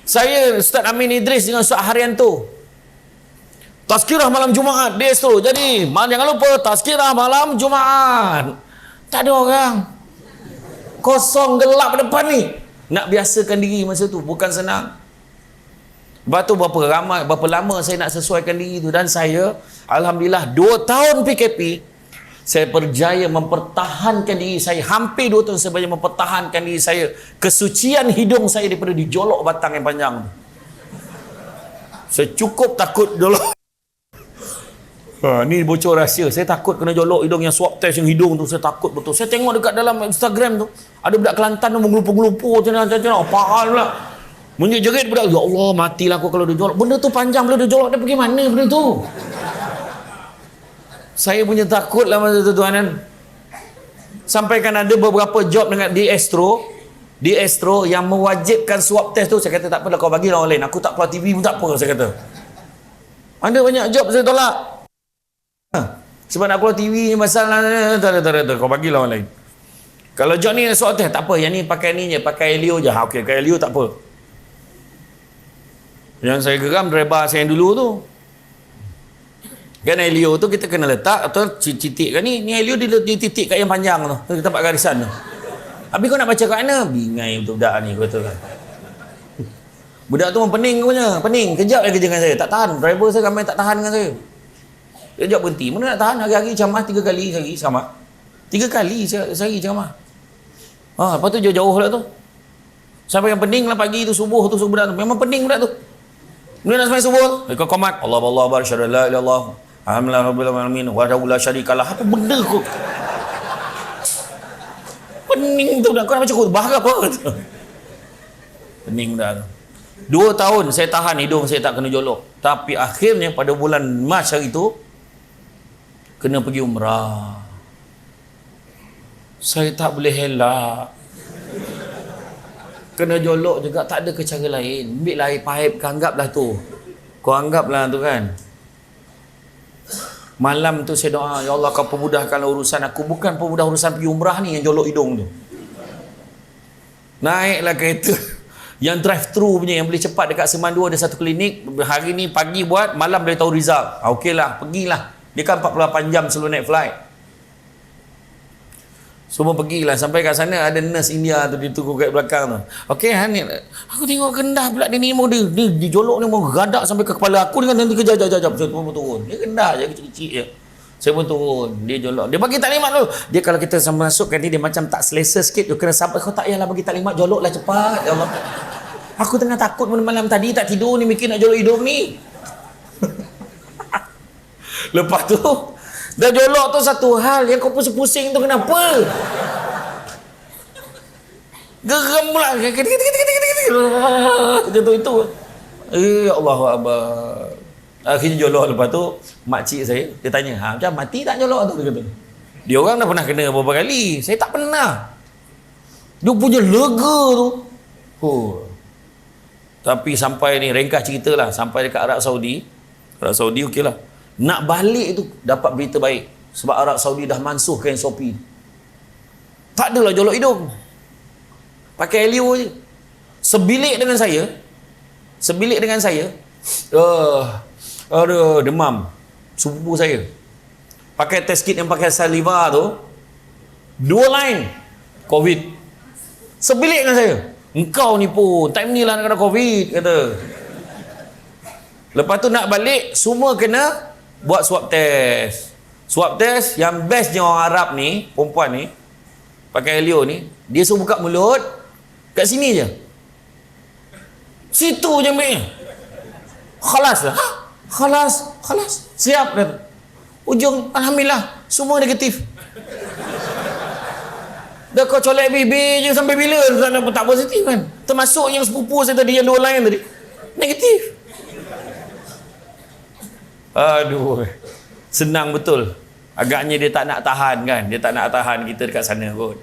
Saya Ustaz Amin Idris dengan Ustaz Haryanto, tazkirah malam Jumaat dia tu. Jadi jangan lupa tazkirah malam Jumaat. Tak ada orang, kosong gelap depan ni. Nak biasakan diri masa tu bukan senang. Lepas tu berapa lama saya nak sesuaikan diri tu. Dan saya alhamdulillah 2 tahun PKP saya berjaya mempertahankan diri saya. Hampir 2 tahun saya berjaya mempertahankan diri saya, kesucian hidung saya daripada dijolok batang yang panjang tu. Saya cukup takut jolok. Ni bocor rahsia. Saya takut kena jolok hidung, yang swab test yang hidung tu. Saya takut betul. Saya tengok dekat dalam Instagram tu, ada budak Kelantan tu menggelupur-gelupur macam-macam. Apaan pula. Menjerit budak, ya Allah, matilah aku kalau dia jolok. Benda tu panjang, bila dia jolok dia pergi mana benda tu? Saya punya takut lah masa tu tuan. Sampai kan ada beberapa job dengan di Astro yang mewajibkan swab test tu. Saya kata tak apalah, kau bagi orang lain. Aku tak keluar TV pun tak apa, saya kata. Ada banyak job saya tolak. Sebab nak keluar TV ni masalah. Tak ada, kau bagilah orang lain. Kalau job ni swab test, tak apa. Yang ni pakai ni je, pakai Helio je. Okey, pakai Helio tak apa. Yang saya geram driver saya yang dulu tu. Kan Helio tu kita kena letak atau titik kan ni Helio dia titik kat yang panjang tu, tempat garisan tu. Habis kau nak baca kat mana? Bingai betul budak ni, kata kan. Budak tu pening punya, pening. Kejap dia kerja dengan saya, tak tahan. Driver saya ramai tak tahan dengan saya. Dia jawab berhenti. Mana nak tahan, hari-hari ceramah 3 kali sehari sama. 3 kali sehari ceramah. Lepas tu jauh-jauh lah tu. Sampai yang pening lah pagi tu, subuh tu budak tu. Memang pening budak tu. Kemudian nak sembahyang subuh tu, kau komat, Allah akbar, syahadu la ilaha illallah, alhamdulillah rabbil alamin, wahdahu la syarikalah. Apa benda kau? Pening tu dah, kau nak baca khutbah ke apa? Pening dah tu. 2 tahun saya tahan hidung saya tak kena jolok. Tapi akhirnya pada bulan Mac hari tu kena pergi umrah. Saya tak boleh helak. Kena jolok juga, tak ada ke cara lain. Ambil lah air paip, kau anggaplah tu. Kau anggaplah tu kan. Malam tu saya doa, ya Allah kau permudahkanlah urusan aku. Bukan permudah urusan pergi umrah ni yang jolok hidung tu. Naiklah kereta yang drive thru punya, yang boleh cepat dekat Semandu ada satu klinik. Hari ni pagi buat, malam boleh tahu result. Okeylah, pergilah. Dia kan 48 jam sebelum naik flight. Semua pergilah. Sampai kat sana ada nurse India tu, dia tunggu kat belakang tu. Okey, ni aku tengok rendah pula dia ni, dia jolok ni mau gadak sampai ke kepala aku dengan nanti kejap. Saya pun turun. Dia rendah je, kecil-kecil je. Saya pun turun. Dia jolok. Dia bagi taklimat dulu. Dia kalau kita sama masuk kan, dia macam tak selesa sikit. Dia kena sabar. Kau tak payahlah bagi taklimat, joloklah cepat. Ya Allah. Aku tengah takut malam tadi tak tidur ni, mikir nak jolok hidung ni. Lepas tu dah jolok tu satu hal, yang kau pusing-pusing tu kenapa? Geram pula. Jatuh itu. Allahu Akbar. Akhirnya jolok. Lepas tu makcik saya, dia tanya, macam mati tak jolok tu? Dia kata. Dia orang dah pernah kena beberapa kali. Saya tak pernah. Dia punya lega tu. Tapi sampai ni, ringkas cerita lah, sampai dekat Arab Saudi okey lah. Nak balik tu dapat berita baik. Sebab Arab Saudi dah mansuhkan SOP. Tak adalah jolok hidung. Pakai Helio je. Sebilik dengan saya. Aduh, demam. Sepupu saya. Pakai test kit yang pakai saliva tu. 2 line. COVID. Sebilik dengan saya. Engkau ni pun. Time ni lah nak kena COVID. Kata. Lepas tu nak balik. Semua kena buat swab test yang bestnya orang Arab ni, perempuan ni pakai Helio ni, dia suruh buka mulut kat sini je, situ je ambil. Khalas siap dah. Ujung alhamdulillah semua negatif. Dah kau colek bibir je sampai bila tak positif kan. Termasuk yang sepupu saya tadi, yang 2 lain tadi negatif. Aduh, senang betul. Agaknya dia tak nak tahan kan. Dia tak nak tahan kita dekat sana kot.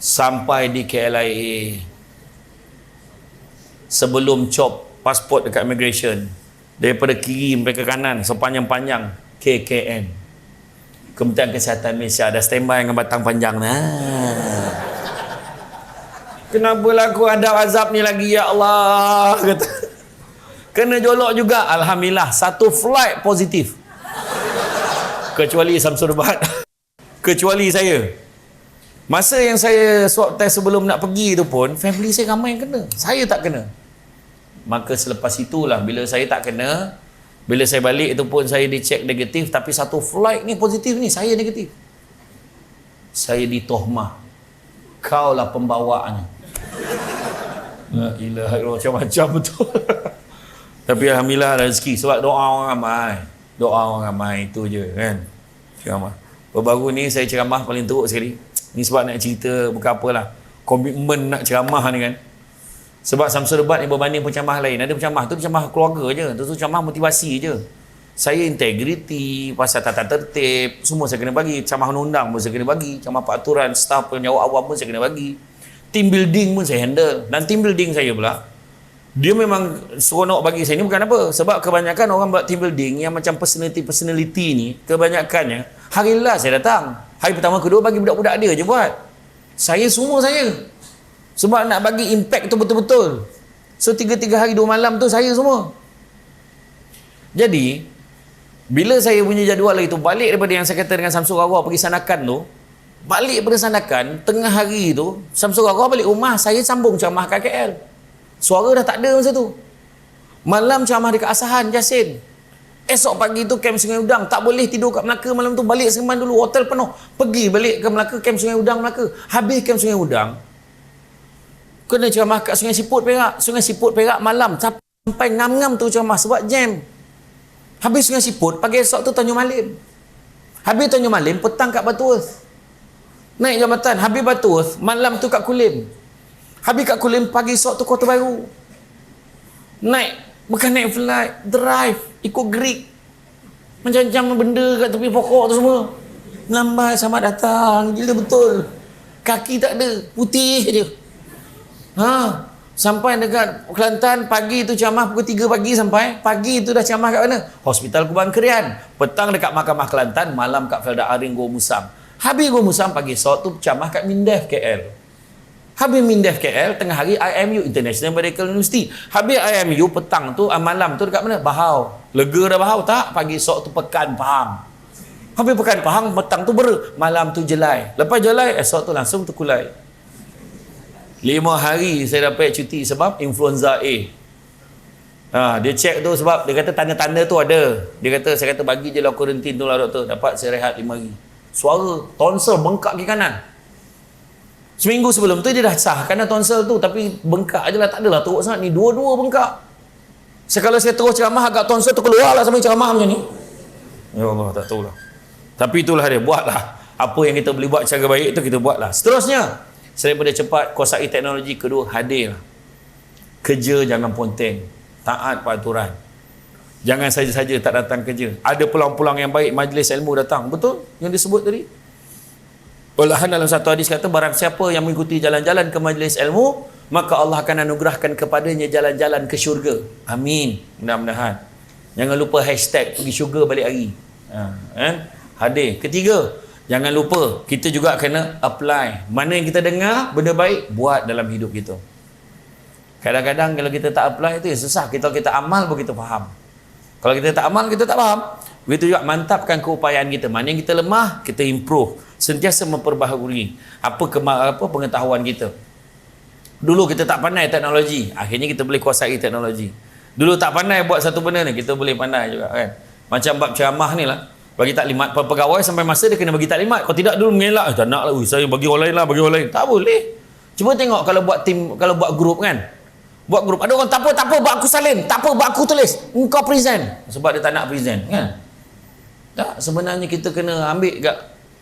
Sampai di KLIA, sebelum cop pasport dekat immigration, daripada kiri sampai ke kanan sepanjang-panjang KKM, Kementerian Kesihatan Malaysia, ada standby dengan batang panjang. Kenapa lah aku hadap azab ni lagi, ya Allah, kata. Kena jolok juga. Alhamdulillah, 1 flight positif. Kecuali Samsudabad. Kecuali saya. Masa yang saya swab test sebelum nak pergi tu pun, family saya ramai yang kena. Saya tak kena. Maka selepas itulah, bila saya tak kena, bila saya balik tu pun saya dicek negatif. Tapi 1 flight ni positif ni, saya negatif. Saya ditohmah. Kau lah pembawaannya. La ilaha illallah, macam-macam betul. Tapi alhamdulillah rezeki, sebab doa orang ramai. Doa orang ramai itu je kan. Ceramah. Baru-baru ni saya ceramah paling teruk sekali. Ni sebab nak cerita bukan apalah. Komitmen nak ceramah ni kan. Sebab Samsul Debat ni berbanding pencamah lain. Ada pencamah tu pencamah keluarga je. Tu pencamah motivasi je. Saya integriti, pasal tata tertib, semua saya kena bagi. Ceramah undang pun saya kena bagi. Ceramah peraturan, staf penjawab awam pun saya kena bagi. Team building pun saya handle. Dan team building saya pula, dia memang seronok bagi saya ni bukan apa. Sebab kebanyakan orang buat team building yang macam personality ni, kebanyakannya, hari last saya datang. Hari pertama kedua bagi budak-budak dia je buat. Saya semua saya. Sebab nak bagi impact tu betul-betul. So 3 hari 2 malam tu saya semua. Jadi bila saya punya jadual itu balik daripada yang saya kata dengan Samsul Rawah pergi Sandakan tu, balik pada Sandakan tengah hari tu, Samsul Rawah balik rumah, saya sambung ceramah kat KL. Suara dah tak ada masa tu. Malam ceramah dekat Asahan Jasin. Esok pagi tu kem Sungai Udang, tak boleh tidur kat Melaka malam tu, balik Seremban dulu, hotel penuh. Pergi balik ke Melaka, kem Sungai Udang Melaka. Habis kem Sungai Udang, kena ceramah kat Sungai Siput Perak. Sungai Siput Perak malam sampai ngam-ngam tu ceramah sebab jam. Habis Sungai Siput, pagi esok tu Tanjung Malim. Habis Tanjung Malim, petang kat Batu Earth. Naik jambatan, habis Batu Earth, malam tu kat Kulim. Habis kat Kulim, pagi esok tu Kota Baru. Naik, bukan naik flight, drive, ikut Greek. Macam-macam benda kat tepi pokok tu semua. Lambat sama datang, gila betul. Kaki tak ada, putih je. Sampai dekat Kelantan, pagi tu ceramah pukul 3 pagi sampai. Pagi tu dah ceramah kat mana? Hospital Kubang Kerian. Petang dekat Mahkamah Kelantan, malam kat Felda Aring Gua Musang. Habis Gua Musang pagi esok tu ceramah kat Mindef KL. Habis Mindef KL, tengah hari IMU, International Medical University. Habis IMU petang tu, malam tu dekat mana? Bahau. Lega dah Bahau tak? Pagi esok tu Pekan Pahang. Habis Pekan Pahang, petang tu malam tu Jelai. Lepas Jelai, esok tu langsung tu Kulai. 5 hari saya dapat cuti sebab influenza A. Dia cek tu sebab dia kata tanda-tanda tu ada. Dia kata, saya kata bagi je lah kuarantin tu lah doktor. Dapat saya rehat 5 hari. Suara tonsel bengkak ke kanan. Seminggu sebelum tu dia dah sah kerana tonsel tu, tapi bengkak je lah, tak adalah teruk sangat ni. Dua-dua bengkak. Kalau saya terus ceramah agak tonsel tu keluar lah sampai ceramah macam ni. Ya Allah, tak tahulah. Tapi itulah dia, buatlah. Apa yang kita boleh buat cara baik tu kita buatlah. Seterusnya, daripada cepat kuasai teknologi. Kedua, hadir. Kerja jangan ponteng, taat peraturan. Jangan saja-saja tak datang kerja. Ada peluang-peluang yang baik, majlis ilmu datang. Betul yang disebut tadi. Olahan dalam satu hadis kata, barang siapa yang mengikuti jalan-jalan ke majlis ilmu, maka Allah akan anugerahkan kepadanya jalan-jalan ke syurga. Amin. Mudah-mudahan. Jangan lupa hashtag pergi syurga balik hari. Hadir. Ketiga, jangan lupa, kita juga kena apply. Mana yang kita dengar, benda baik, buat dalam hidup kita. Kadang-kadang kalau kita tak apply itu, susah. Kita amal pun kita faham. Kalau kita tak amal, kita tak faham. Begitu juga mantapkan keupayaan kita. Mana yang kita lemah, kita improve. Sentiasa memperbaharui apa pengetahuan kita. Dulu kita tak pandai teknologi, akhirnya kita boleh kuasai teknologi. Dulu tak pandai buat satu benda ni, kita boleh pandai juga kan. Macam bab ceramah ni lah. Bagi taklimat, pegawai sampai masa dia kena bagi taklimat. Kalau tidak dulu mengelak, tak nak lah, saya bagi orang lain lah, bagi orang lain. Tak boleh. Cuba tengok kalau buat tim, kalau buat grup kan. Buat grup, ada orang tak apa, buat aku salin. Tak apa, buat aku tulis. Engkau present. Sebab dia tak nak present kan. Tak, sebenarnya kita kena ambil kat,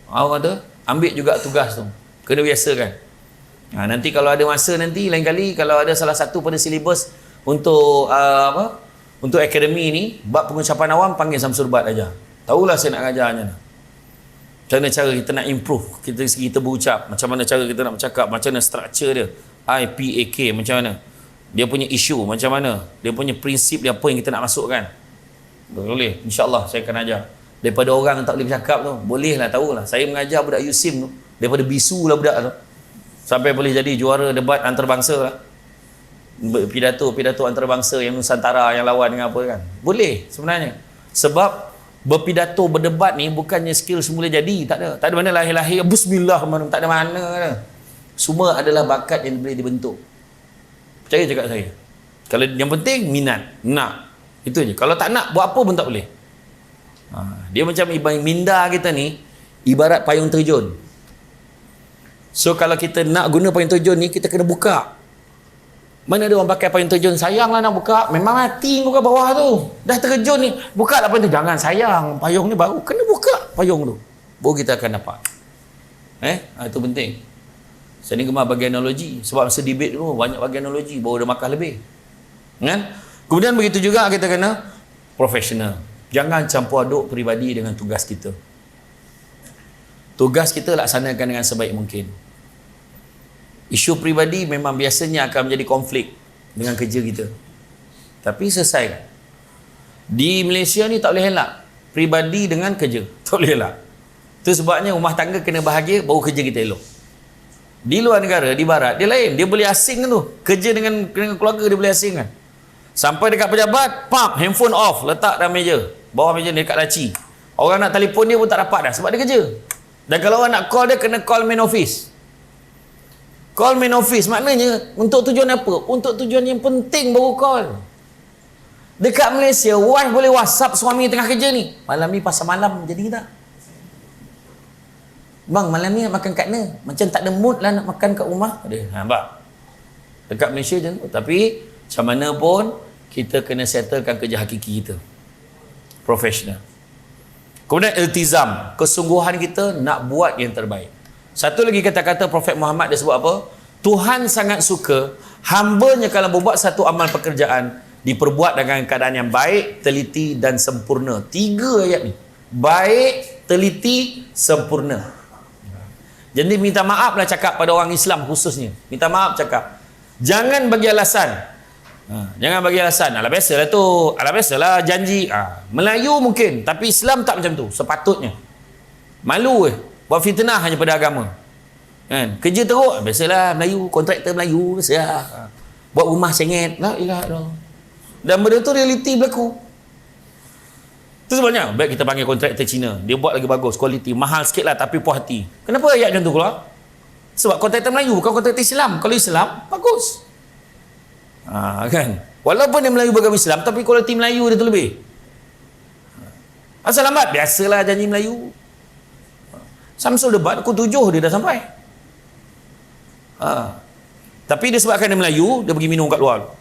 orang kata, ambil juga tugas tu. Kena biasakan. Nanti kalau ada masa nanti, lain kali, kalau ada salah satu pada silibus untuk, untuk akademi ni, bab pengucapan awam, panggil Samsul Debat aja. Tahulah saya nak ajarnya. Macam mana cara kita nak improve kita berucap, macam mana cara kita nak bercakap, macam mana structure dia, IPAK macam mana, dia punya isu macam mana, dia punya prinsip dia, apa yang kita nak masukkan. Boleh, insyaAllah saya akan ajar. Daripada orang tak boleh bercakap tu, bolehlah tahulah. Saya mengajar budak USIM tu, daripada bisu lah budak tu, sampai boleh jadi juara debat antarabangsa lah. Pidato antarabangsa yang Nusantara yang lawan dengan apa kan. Boleh sebenarnya. Sebab berpidato, berdebat ni bukannya skill semula jadi, tak ada mana lahir-lahir bismillah, tak ada mana. Semua adalah bakat yang boleh dibentuk. Percaya cakap saya. Kalau yang penting minat, nak. Itu je. Kalau tak nak, buat apa pun tak boleh. Dia macam minda kita ni ibarat payung terjun. So kalau kita nak guna payung terjun ni, kita kena buka. Mana ada orang pakai payung terjun, sayanglah nak buka, memang mati kau kat bawah tu, dah terjun ni, buka lah payung tu, jangan sayang, payung ni baru, kena buka payung tu, baru kita akan dapat. Itu penting. Saya ni gemar bagi analogi, sebab masa debate dulu banyak bagi analogi, baru ada makan lebih kan. Kemudian begitu juga kita kena profesional, jangan campur aduk peribadi dengan tugas kita. Tugas kita laksanakan dengan sebaik mungkin. Isu peribadi memang biasanya akan menjadi konflik dengan kerja kita, tapi selesai. Di Malaysia ni tak boleh elak peribadi dengan kerja, tak boleh elak. Itu sebabnya rumah tangga kena bahagia, baru kerja kita elok. Di luar negara, di barat, dia lain, dia boleh asing tu, kerja dengan keluarga dia boleh asing kan. Sampai dekat pejabat, pap, handphone off, letak dalam meja, bawah meja ni dekat laci. Orang nak telefon dia pun tak dapat dah, sebab dia kerja. Dan kalau orang nak call dia, kena call main office. Call main office maknanya untuk tujuan apa? Untuk tujuan yang penting baru call. Dekat Malaysia, wife boleh WhatsApp suami tengah kerja ni, malam ni pasal malam jadi tak? Bang, malam ni nak makan kat mana? Macam tak ada mood lah nak makan kat rumah. Nampak? Dekat Malaysia je. Tapi macam mana pun kita kena settlekan kerja hakiki kita, profesional. Kemudian iltizam, kesungguhan kita nak buat yang terbaik. Satu lagi kata-kata Prophet Muhammad, dia sebut apa? Tuhan sangat suka hambanya kalau berbuat satu amal pekerjaan diperbuat dengan keadaan yang baik, teliti dan sempurna. 3 ayat ni. Baik, teliti, sempurna. Jadi minta maaf lah cakap pada orang Islam khususnya. Minta maaf cakap. Jangan bagi alasan. Jangan bagi alasan. Alah biasalah tu. Alah biasalah janji. Melayu mungkin. Tapi Islam tak macam tu. Sepatutnya. Malu buat fitnah hanya pada agama. Kan? Kerja teruk. Biasalah Melayu. Kontraktor Melayu. Biasalah. Buat rumah sengit. La ilaha illallah. Dan benda tu realiti berlaku. Itu sebabnya baik kita panggil kontraktor Cina, dia buat lagi bagus, kualiti, mahal sikit lah tapi puas hati. Kenapa ayat macam tu keluar? Sebab kontraktor Melayu, bukan kontraktor Islam. Kalau Islam, bagus. Kan? Walaupun dia Melayu beragama Islam, tapi kualiti Melayu dia tu lebih. Asal lambat, biasalah janji Melayu. Samsul debat, pukul 7 dia dah sampai. Tapi dia sebabkan dia Melayu, dia pergi minum kat luar.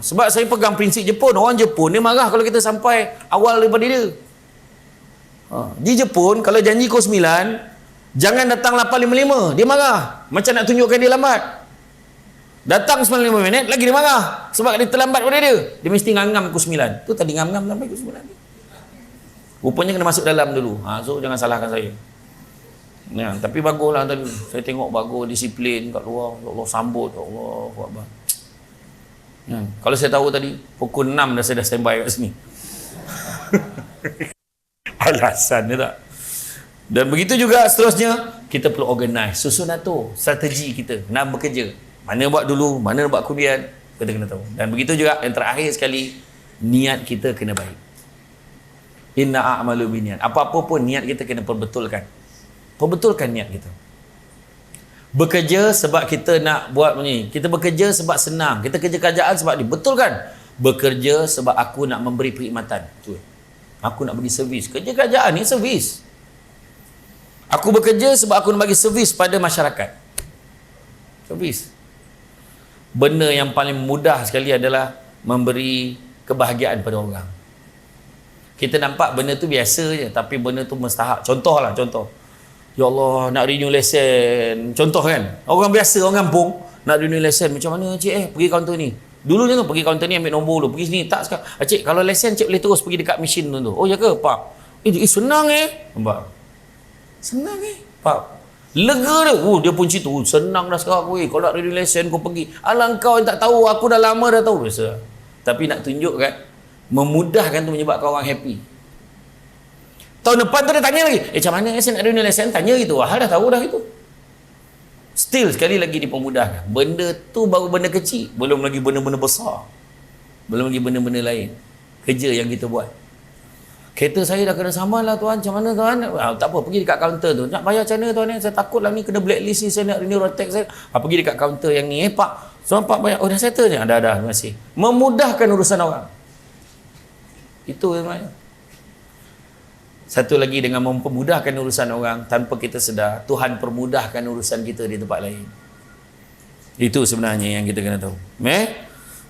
Sebab saya pegang prinsip Jepun. Orang Jepun dia marah kalau kita sampai awal daripada dia. Di Jepun, kalau janji pukul 9, jangan datang 8.55. Dia marah. Macam nak tunjukkan dia lambat. Datang 95 minit, lagi dia marah. Sebab dia terlambat pada dia. Dia mesti ngam-ngam pukul 9. Tu tadi ngam-ngam sampai pukul 9. Rupanya kena masuk dalam dulu. So jangan salahkan saya. Tapi baguslah tadi. Saya tengok bagus, disiplin kat luar. Ya Allah, sambut. Ya Allah, Akbar. Kalau saya tahu tadi pukul 6 dah saya dah standby kat sini. Alasan dia tak. Dan begitu juga seterusnya, kita perlu organize, susun atur strategi kita nak bekerja. Mana buat dulu, mana buat kemudian, kita kena tahu. Dan begitu juga yang terakhir sekali, niat kita kena baik. Inna a'malu binniat. Apa-apa pun niat kita kena perbetulkan. Perbetulkan niat kita. Bekerja sebab kita nak buat ni. Kita bekerja sebab senang. Kita kerja kerajaan sebab ni. Betul kan? Bekerja sebab aku nak memberi perkhidmatan. Betul. Aku nak bagi servis. Kerja kerajaan ni servis. Aku bekerja sebab aku nak bagi servis pada masyarakat. Servis. Benda yang paling mudah sekali adalah memberi kebahagiaan pada orang. Kita nampak benda tu biasa je, tapi benda tu mustahak. Contoh. Ya Allah, nak renew lesen. Contoh kan, orang biasa, orang kampung nak renew lesen. Macam mana cik pergi kaunter ni? Dulu je tu, pergi kaunter ni ambil nombor dulu. Pergi sini, tak sekarang. Cik, kalau lesen cik boleh terus pergi dekat mesin tu. Oh ya ke, Pak? Senang Nampak? Senang Pak. Lega dia. Dia pun cerita, senang dah sekarang. Kau nak renew lesen, kau pergi. Alah kau yang tak tahu, aku dah lama dah tahu. Biasa. Tapi nak tunjukkan, memudahkan tu menyebabkan orang happy. Tahun depan tu dia tanya lagi, macam mana saya nak renew lesen? Tanya gitu. Hal dah tahu dah itu. Still sekali lagi dipermudahkan. Benda tu baru benda kecil, belum lagi benda-benda besar. Belum lagi benda-benda lain. Kerja yang kita buat. Kereta saya dah kena saman lah tuan. Macam mana tuan? Tak apa, pergi dekat kaunter tu. Nak bayar macam mana tuan? Saya takut lah ni kena blacklist ni, saya nak renew road tax saya. Pergi dekat kaunter yang ni. Pak, so Pak bayar. Oh dah settle je? Dah, terima kasih. Memudahkan urusan orang. Itu sebenarnya. Satu lagi, dengan mempermudahkan urusan orang tanpa kita sedar, Tuhan permudahkan urusan kita di tempat lain. Itu sebenarnya yang kita kena tahu.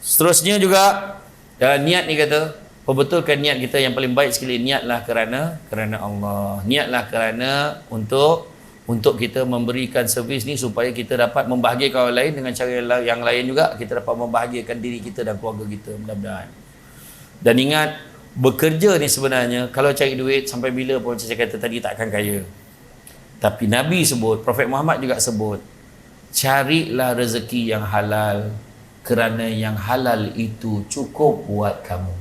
Seterusnya juga dalam niat ni kata, perbetulkan niat kita yang paling baik sekali. Niatlah kerana Allah. Niatlah kerana untuk kita memberikan servis ni supaya kita dapat membahagiakan orang lain dengan cara yang lain juga. Kita dapat membahagiakan diri kita dan keluarga kita, mudah-mudahan. Dan ingat, bekerja ni sebenarnya kalau cari duit sampai bila pun saya kata tadi tak akan kaya. Tapi Nabi sebut, Prophet Muhammad juga sebut, carilah rezeki yang halal kerana yang halal itu cukup buat kamu.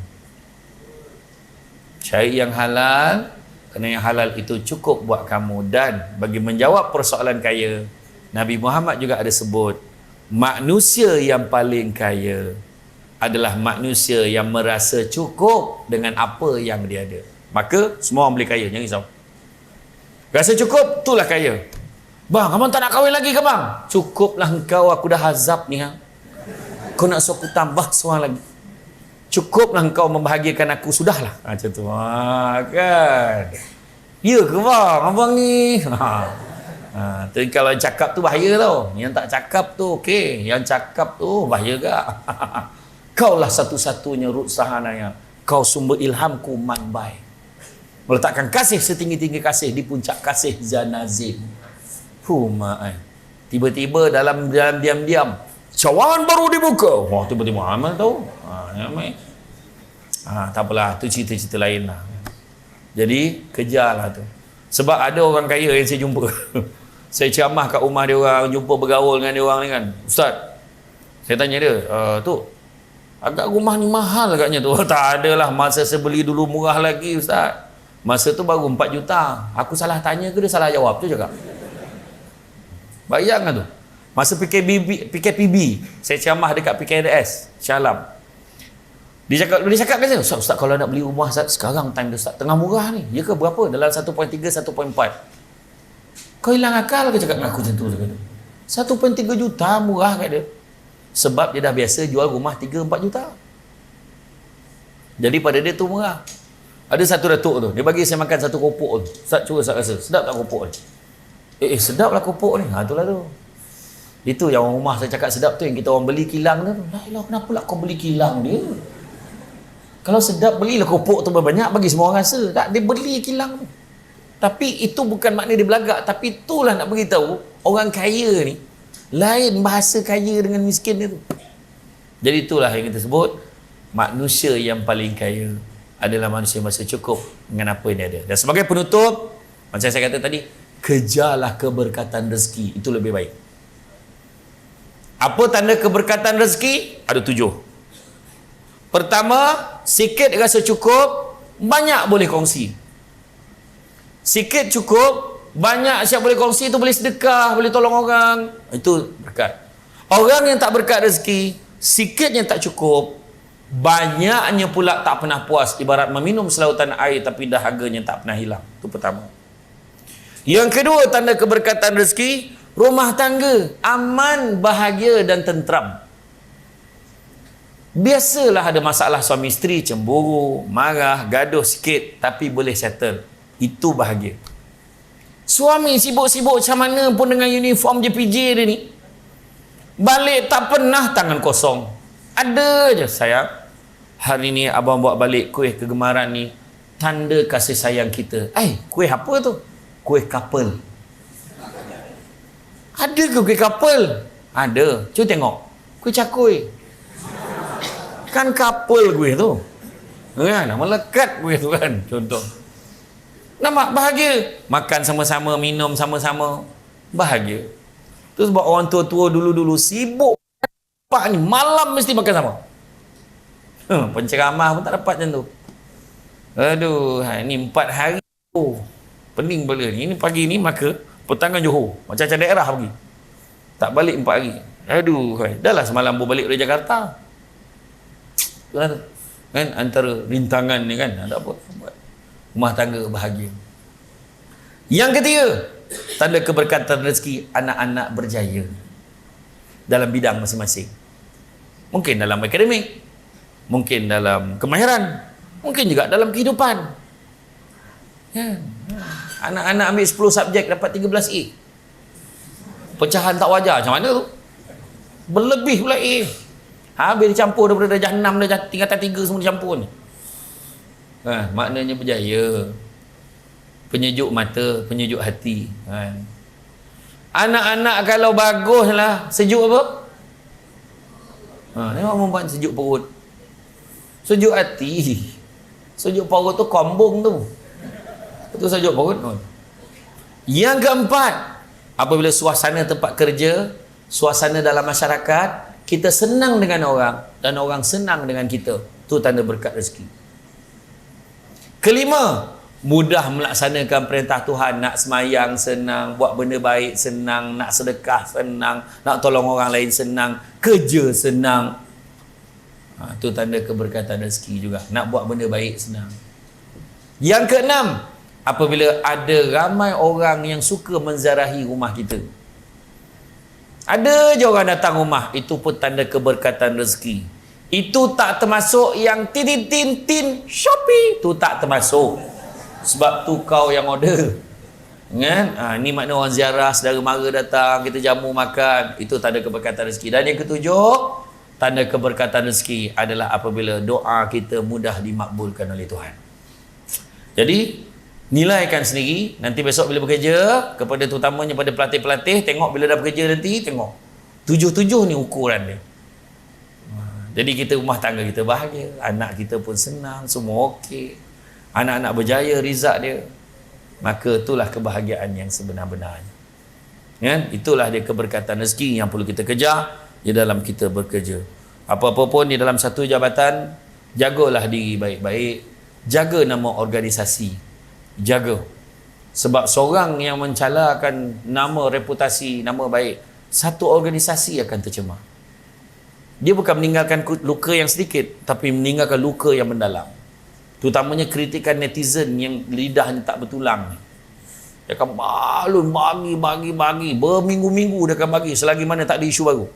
Cari yang halal kerana yang halal itu cukup buat kamu. Dan bagi menjawab persoalan kaya, Nabi Muhammad juga ada sebut, manusia yang paling kaya adalah manusia yang merasa cukup dengan apa yang dia ada. Maka semua orang boleh kaya, jangan risau. Rasa cukup, itulah kaya. Bang, abang tak nak kahwin lagi ke bang? Cukuplah engkau, aku dah azab ni. Kau nak suruh aku tambah seorang lagi? Cukuplah engkau membahagiakan aku, sudahlah. Macam tu. Kan? Ya ke bang, abang ni? Tapi kalau yang cakap tu bahaya tau. Yang tak cakap tu okey. Yang cakap tu bahaya gak. Kaulah satu-satunya Ruth Sahanaya. Kau sumber ilhamku manbai. Meletakkan kasih setinggi-tinggi kasih di puncak kasih Zanazim. Tiba-tiba dalam diam-diam cawangan baru dibuka. Wah, tiba-tiba amal tahu. Tak apalah, tu cerita-cerita lain lah. Jadi kejarlah tu. Sebab ada orang kaya yang saya jumpa. Saya ceramah kat rumah dia orang, jumpa bergaul dengan dia orang ni kan. Ustaz, saya tanya dia, tu agak rumah ni mahal agaknya tu. Tak adalah, masa saya beli dulu murah lagi Ustaz. Masa tu baru 4 juta. Aku salah tanya ke dia salah jawab? Tu cakap. Bayangkan tu. Masa PKPB, saya ceramah dekat PKRS, Shah Alam. Dia cakap kan, Ustaz, kalau nak beli rumah sekarang time dia Ustaz, tengah murah ni. Ya ke berapa? Dalam 1.3, 1.4. Kau hilang akal ke cakap dengan aku macam tu? 1.3 juta murah kat dia. Sebab dia dah biasa jual rumah 3-4 juta. Jadi pada dia tu murah. Ada satu datuk tu, dia bagi saya makan satu kopok tu. Ustaz, cuba Ustaz rasa, sedap tak kopok ni? Sedap lah kopok ni. Itulah tu. Itu yang orang rumah saya cakap sedap tu, yang kita orang beli kilang tu. Lah, kenapa lah kau beli kilang dia? Kalau sedap, belilah kopok tu banyak, bagi semua orang rasa. Tak, dia beli kilang tu. Tapi itu bukan makna dia belagak. Tapi itulah nak beritahu, orang kaya ni, lain bahasa kaya dengan miskin dia tu. Jadi itulah yang kita sebut, manusia yang paling kaya adalah manusia yang merasa cukup dengan apa yang dia ada. Dan sebagai penutup, macam saya kata tadi, kejarlah keberkatan rezeki. Itu lebih baik. Apa tanda keberkatan rezeki? Ada 7. Pertama, sikit rasa cukup, banyak boleh kongsi. Sikit cukup, banyak siap boleh kongsi, itu boleh sedekah, boleh tolong orang. Itu berkat. Orang yang tak berkat rezeki, sikitnya tak cukup, banyaknya pula tak pernah puas. Ibarat meminum selautan air tapi dahaganya tak pernah hilang. Itu pertama. Yang kedua, tanda keberkatan rezeki, rumah tangga aman, bahagia dan tentram. Biasalah ada masalah suami isteri, cemburu, marah, gaduh sikit, tapi boleh settle. Itu bahagia. Suami sibuk-sibuk macam mana pun dengan uniform JPJ dia ni, balik tak pernah tangan kosong. Ada je, sayang, hari ni abang buat balik kuih kegemaran ni, tanda kasih sayang kita. Kuih apa tu? Kuih couple. Ada ke kuih couple? Ada. Cuba tengok. Kuih cakui. Kan couple kuih tu. Kan? Melekat kuih tu kan. Contoh. Nampak bahagia. Makan sama-sama, minum sama-sama. Bahagia. Tu sebab orang tua-tua dulu-dulu sibuk. Pak ni malam mesti makan sama. Penceramah pun tak dapat macam tu. Aduh, ni 4 hari. Pening bela ni. Ini pagi ni maka petang Johor. Macam-macam daerah pergi. Tak balik 4 hari. Aduh, dah lah semalam berbalik dari Jakarta. Kan antara rintangan ni kan, ada apa buat. Rumah tangga bahagia. Yang ketiga, tanda keberkatan rezeki, anak-anak berjaya dalam bidang masing-masing. Mungkin dalam akademik, mungkin dalam kemahiran, mungkin juga dalam kehidupan. Ya. Anak-anak ambil 10 subjek dapat 13 A. Pecahan tak wajar macam mana tu? Berlebih pula A. Habis dicampur daripada darjah 6, darjah tingkatan 3 semua dicampur ni. Maknanya berjaya. Penyejuk mata, penyejuk hati. Anak-anak kalau bagus lah, sejuk apa? Tengok perempuan sejuk perut. Sejuk hati. Sejuk perut tu kombung tu. Itu sejuk perut tu. Yang keempat, apabila suasana tempat kerja, suasana dalam masyarakat, kita senang dengan orang dan orang senang dengan kita. Itu tanda berkat rezeki. Kelima, mudah melaksanakan perintah Tuhan. Nak semayang senang, buat benda baik senang, nak sedekah senang, nak tolong orang lain senang, kerja senang. Itu tanda keberkatan rezeki juga. Nak buat benda baik senang. Yang keenam, apabila ada ramai orang yang suka menziarahi rumah kita. Ada je orang datang rumah, itu pun tanda keberkatan rezeki. Itu tak termasuk yang tin Shopee, tu tak termasuk. Sebab tu kau yang order. Kan? Ni makna orang ziarah, saudara mara datang, kita jamu makan, itu tanda keberkatan rezeki. Dan yang ketujuh, tanda keberkatan rezeki adalah apabila doa kita mudah dimakbulkan oleh Tuhan. Jadi nilaikan sendiri. Nanti besok bila bekerja, kepada terutamanya pada pelatih-pelatih, tengok bila dah bekerja nanti, tengok 7-7 ni ukuran dia. Jadi kita rumah tangga kita bahagia, anak kita pun senang, semua okey, anak-anak berjaya rizak dia, maka itulah kebahagiaan yang sebenar-benarnya. Ya? Itulah dia keberkatan rezeki yang perlu kita kejar di dalam kita bekerja. Apa-apa pun di dalam satu jabatan, jagalah diri baik-baik, jaga nama organisasi, jaga. Sebab seorang yang mencalakan nama, reputasi, nama baik, satu organisasi akan tercemar. Dia bukan meninggalkan luka yang sedikit, tapi meninggalkan luka yang mendalam. Terutamanya kritikan netizen yang lidahnya tak bertulang. Dia akan balun, bagi, berminggu-minggu dia akan bagi, selagi mana tak ada isu baru.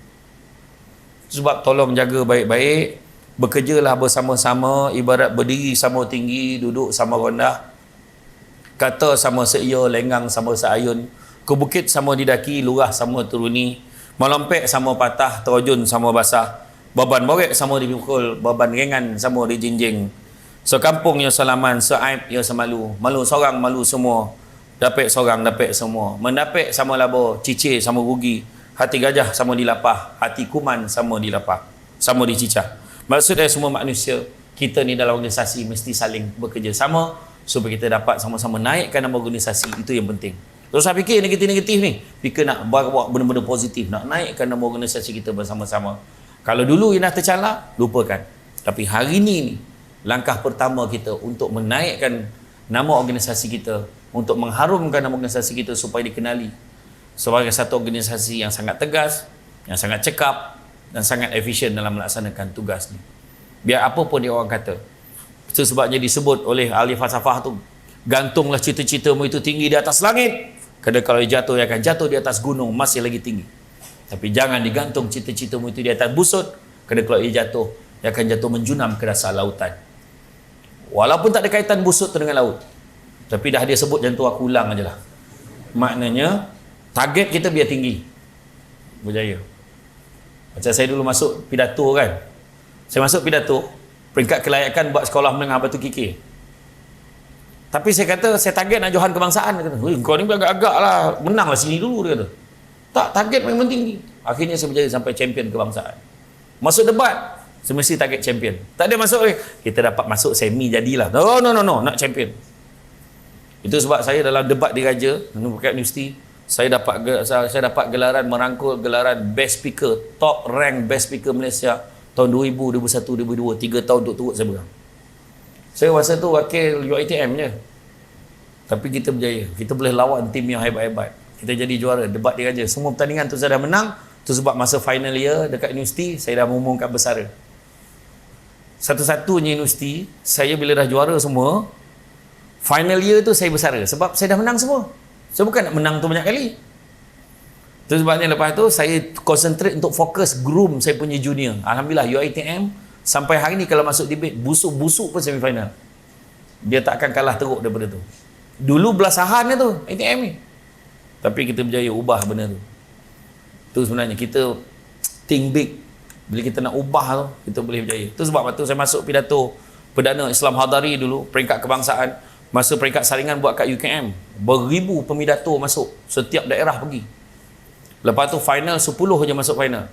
Sebab tolong jaga baik-baik, bekerjalah bersama-sama, ibarat berdiri sama tinggi, duduk sama rendah, kata sama seia, lenggang sama seayun, ke bukit sama didaki, lurah sama turuni, melompek sama patah, terjun sama basah, beban borek sama dipukul, beban ringan sama dijinjing, sekampung ya salaman, seaib ya semalu, malu seorang malu semua, dapet seorang dapet semua, mendapet sama laba, cicir sama rugi, hati gajah sama dilapah, hati kuman sama dilapah, sama dicicah. Maksudnya semua manusia, kita ni dalam organisasi mesti saling bekerja sama supaya kita dapat sama-sama naikkan nama organisasi. Itu yang penting. Terus saya fikir negatif-negatif ni, fikir nak bawa benda-benda positif, nak naikkan nama organisasi kita bersama-sama. Kalau dulu yang dah tercalak, lupakan. Tapi hari ni langkah pertama kita untuk menaikkan nama organisasi kita, untuk mengharumkan nama organisasi kita supaya dikenali sebagai satu organisasi yang sangat tegas, yang sangat cekap dan sangat efisien dalam melaksanakan tugas ni. Biar apa pun dia orang kata. Itu sebabnya disebut oleh ahli falsafah tu, gantunglah cita-citamu itu tinggi di atas langit, kerana kalau dia jatuh, dia akan jatuh di atas gunung masih lagi tinggi. Tapi jangan digantung cita-citamu itu di atas busut, kerana kalau dia jatuh, dia akan jatuh menjunam ke dasar lautan. Walaupun tak ada kaitan busut tu dengan laut, tapi dah dia sebut, jangan tu aku ulang aje lah. Maknanya target kita biar tinggi, berjaya. Macam saya dulu masuk pidato kan, saya masuk pidato peringkat kelayakan buat sekolah menengah Batu Kikir. Tapi saya kata, saya target nak Johan kebangsaan. Dia kata, kau ni agak-agak lah, menanglah sini dulu, dia kata. Tak, target memang tinggi. Akhirnya saya berjaya sampai champion kebangsaan. Masuk debat, saya mesti target champion. Tak ada masuk, kita dapat masuk semi jadilah. No, nak champion. Itu sebab saya dalam debat diraja, dekat universiti, saya dapat gelaran, merangkul gelaran best speaker, top rank best speaker Malaysia tahun 2000, 2001, 2002, 3 tahun turut saya pegang. Saya masa tu wakil UiTM je. Tapi kita berjaya. Kita boleh lawan tim yang hebat-hebat. Kita jadi juara, debat diraja. Semua pertandingan tu saya dah menang. Tu sebab masa final year dekat universiti, saya dah mengumumkan bersara. Satu-satunya universiti, saya bila dah juara semua, final year tu saya bersara. Sebab saya dah menang semua. Saya bukan nak menang tu banyak kali. Tu sebabnya lepas tu, saya concentrate untuk fokus groom saya punya junior. Alhamdulillah, UiTM sampai hari ni kalau masuk debate, busuk-busuk pun semifinal. Dia tak akan kalah teruk daripada tu. Dulu belasahan dia tu, ITM ni. Tapi kita berjaya ubah benda tu. Tu sebenarnya kita think big. Bila kita nak ubah tu, kita boleh berjaya. Itu sebab waktu saya masuk pidato Perdana Islam Hadari dulu, peringkat kebangsaan, masa peringkat saringan buat kat UKM, beribu pemidato masuk, setiap daerah pergi. Lepas tu final 10 je masuk final.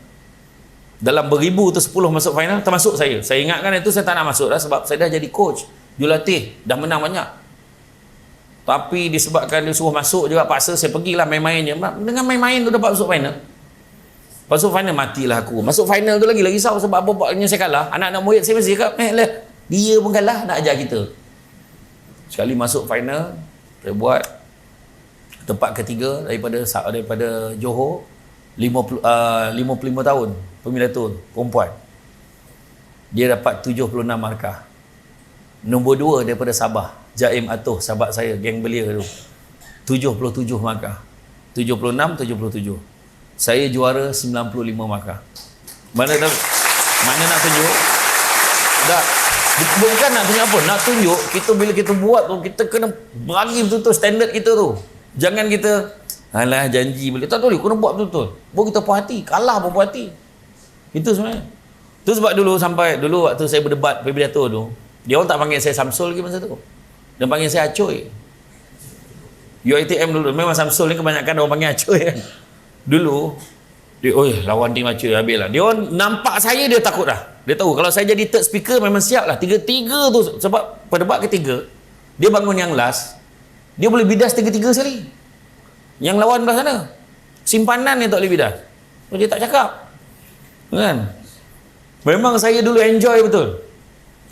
Dalam beribu tu 10 masuk final, termasuk saya. Saya ingatkan itu saya tak nak masuk dah sebab saya dah jadi coach, jurulatih, dah menang banyak. Tapi disebabkan dia suruh masuk juga, paksa saya pergilah main-main je. Dengan main-main tu dapat masuk final. Masuk final matilah aku. Masuk final tu lagi risau sebab apa-apanya saya kalah. Anak-anak murid saya mesti cakap, lah, dia pun kalah nak ajar kita. Sekali masuk final, saya buat tempat ketiga daripada Johor, 55 tahun pemidato perempuan. Dia dapat 76 markah. Nombor 2 daripada Sabah, Jaim Atuh, sahabat saya, geng belia tu, 77 markah. 76, 77. Saya juara 95 markah. Mana nak tunjuk? Tak. Bukan nak tunjuk apa, nak tunjuk kita bila kita buat tu, kita kena bagi betul-betul standard kita tu. Jangan kita alah janji boleh. Tak boleh, kena buat betul-betul. Baru kita puas hati, kalah pun puas hati. Itu sebenarnya. Tu sebab dulu waktu saya berdebat pidato tu, dia orang tak panggil saya Samsul lagi masa tu. Dia panggil saya Acoy. UiTM dulu memang Samsul ni kebanyakan orang panggil Acoy kan. Dulu dia, lawan tim Acoy habis lah. Dia orang nampak saya, dia takut dah. Dia tahu kalau saya jadi third speaker memang siap lah. Tiga-tiga tu, sebab perdebat ketiga dia bangun yang last, dia boleh bidas tiga-tiga sekali. Yang lawan belah sana simpanan dia tak boleh bidas, dia tak cakap kan. Memang saya dulu enjoy betul.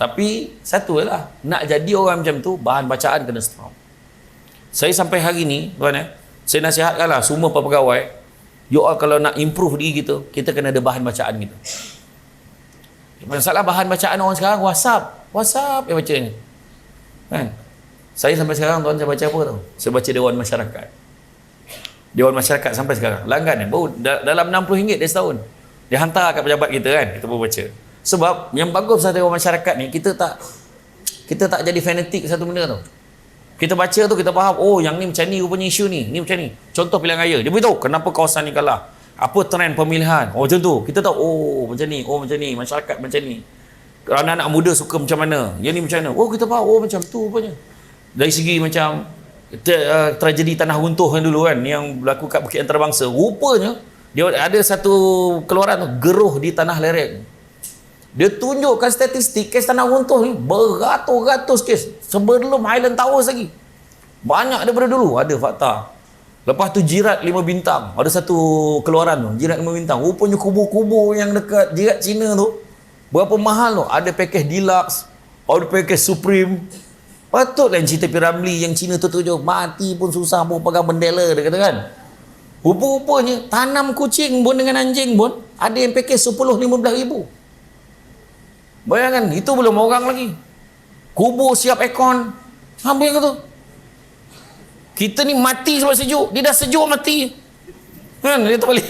Tapi satu lah, nak jadi orang macam tu, bahan bacaan kena strong. Saya sampai hari ni tuan saya nasihatkanlah semua pegawai, you all kalau nak improve diri kita kena ada bahan bacaan kita. Masalah bahan bacaan orang sekarang WhatsApp yang baca ni kan. Saya sampai sekarang tuan, saya baca apa tau? Saya baca Dewan Masyarakat. Dewan Masyarakat sampai sekarang langgan baru dalam RM60 dia setahun. Dia hantar kat pejabat kita kan, kita pun baca. Sebab yang bagus pasal Dewan Masyarakat ni, kita tak jadi fanatik satu benda tau. Kita baca tu kita faham, oh yang ni macam ni rupanya isu ni macam ni. Contoh pilihan raya, dia beritahu kenapa kawasan ni kalah, apa trend pemilihan, macam tu. Kita tahu, macam ni, masyarakat macam ni. Anak-anak muda suka macam mana, yang ni macam mana. Kita faham, macam tu rupanya. Dari segi macam tragedi tanah runtuh yang dulu kan, yang berlaku kat Bukit Antarabangsa, rupanya dia ada satu keluaran tu, Geruh di Tanah Lereng. Dia tunjukkan statistik kes tanah runtuh ni beratus-ratus kes sebelum Highland Towers lagi. Banyak daripada dulu, ada fakta. Lepas tu Jirat 5 bintang, ada satu keluaran tu, Jirat 5 bintang. Rupanya kubur-kubur yang dekat Jirat Cina tu berapa mahal tu, ada package deluxe, ada package supreme. Patutlah cerita Piramli yang Cina tu mati pun susah pun pegang bendera, dia kata kan. Rupa-rupanya tanam kucing pun dengan anjing pun ada yang package 10-15 ribu. Bayangkan, itu belum orang lagi. Kubur siap aircon. Ambil ke tu? Kita ni mati sebab sejuk. Dia dah sejuk mati. Kan? Dia tak boleh.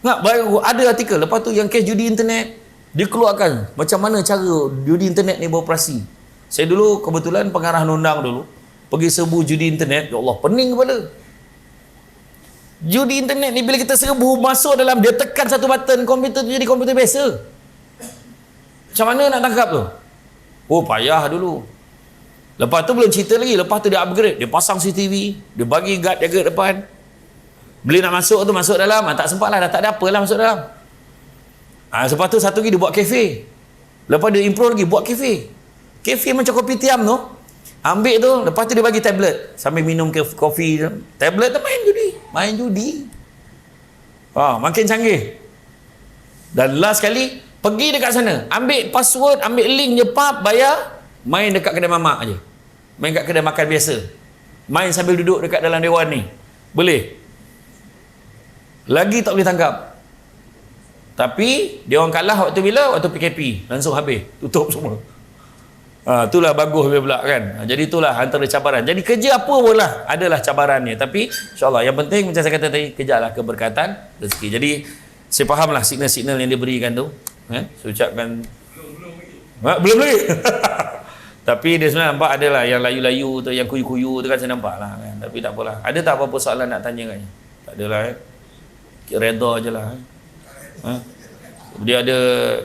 Bayangkan, ada artikel. Lepas tu yang kes judi internet, dia keluarkan macam mana cara judi internet ni beroperasi. Saya dulu kebetulan pengarah undang dulu. Pergi serbu judi internet. Ya Allah, pening kepala. Judi internet ni bila kita serbu, masuk dalam, dia tekan satu button, komputer tu jadi komputer biasa. Macam mana nak tangkap tu? Payah dulu. Lepas tu belum cerita lagi, lepas tu dia upgrade, dia pasang CCTV, dia bagi guard jaga depan. Bila nak masuk tu, masuk dalam, tak sempat lah, dah tak ada apa lah masuk dalam. Lepas tu satu lagi dia buat kafe. Lepas dia improve lagi, buat kafe. Kafe macam kopi tiam tu, ambil tu, lepas tu dia bagi tablet, sambil minum kopi tu. Tablet tu main judi. Makin canggih. Dan last kali, pergi dekat sana, ambil password, ambil link je, bayar, main dekat kedai mamak je. Main kat kedai makan biasa. Main sambil duduk dekat dalam dewan ni. Boleh. Lagi tak boleh tangkap. Tapi, dia orang kalah waktu bila? Waktu PKP. Langsung habis. Tutup semua. Itulah bagus dia pula kan. Jadi itulah antara cabaran. Jadi kerja apa pun lah, adalah cabarannya. Tapi, insyaAllah, yang penting macam saya kata tadi, kejarlah keberkatan rezeki. Jadi, saya fahamlah signal-signal yang dia berikan tu. Saya ucapkan belum lagi. Tapi dia sebenarnya nampak adalah yang layu-layu tu, yang kuyu-kuyu tu kan saya nampak lah kan. Tapi tak apalah. Ada tak apa-apa soalan nak tanya kan? Tak adalah. Redha je lah. Dia ada,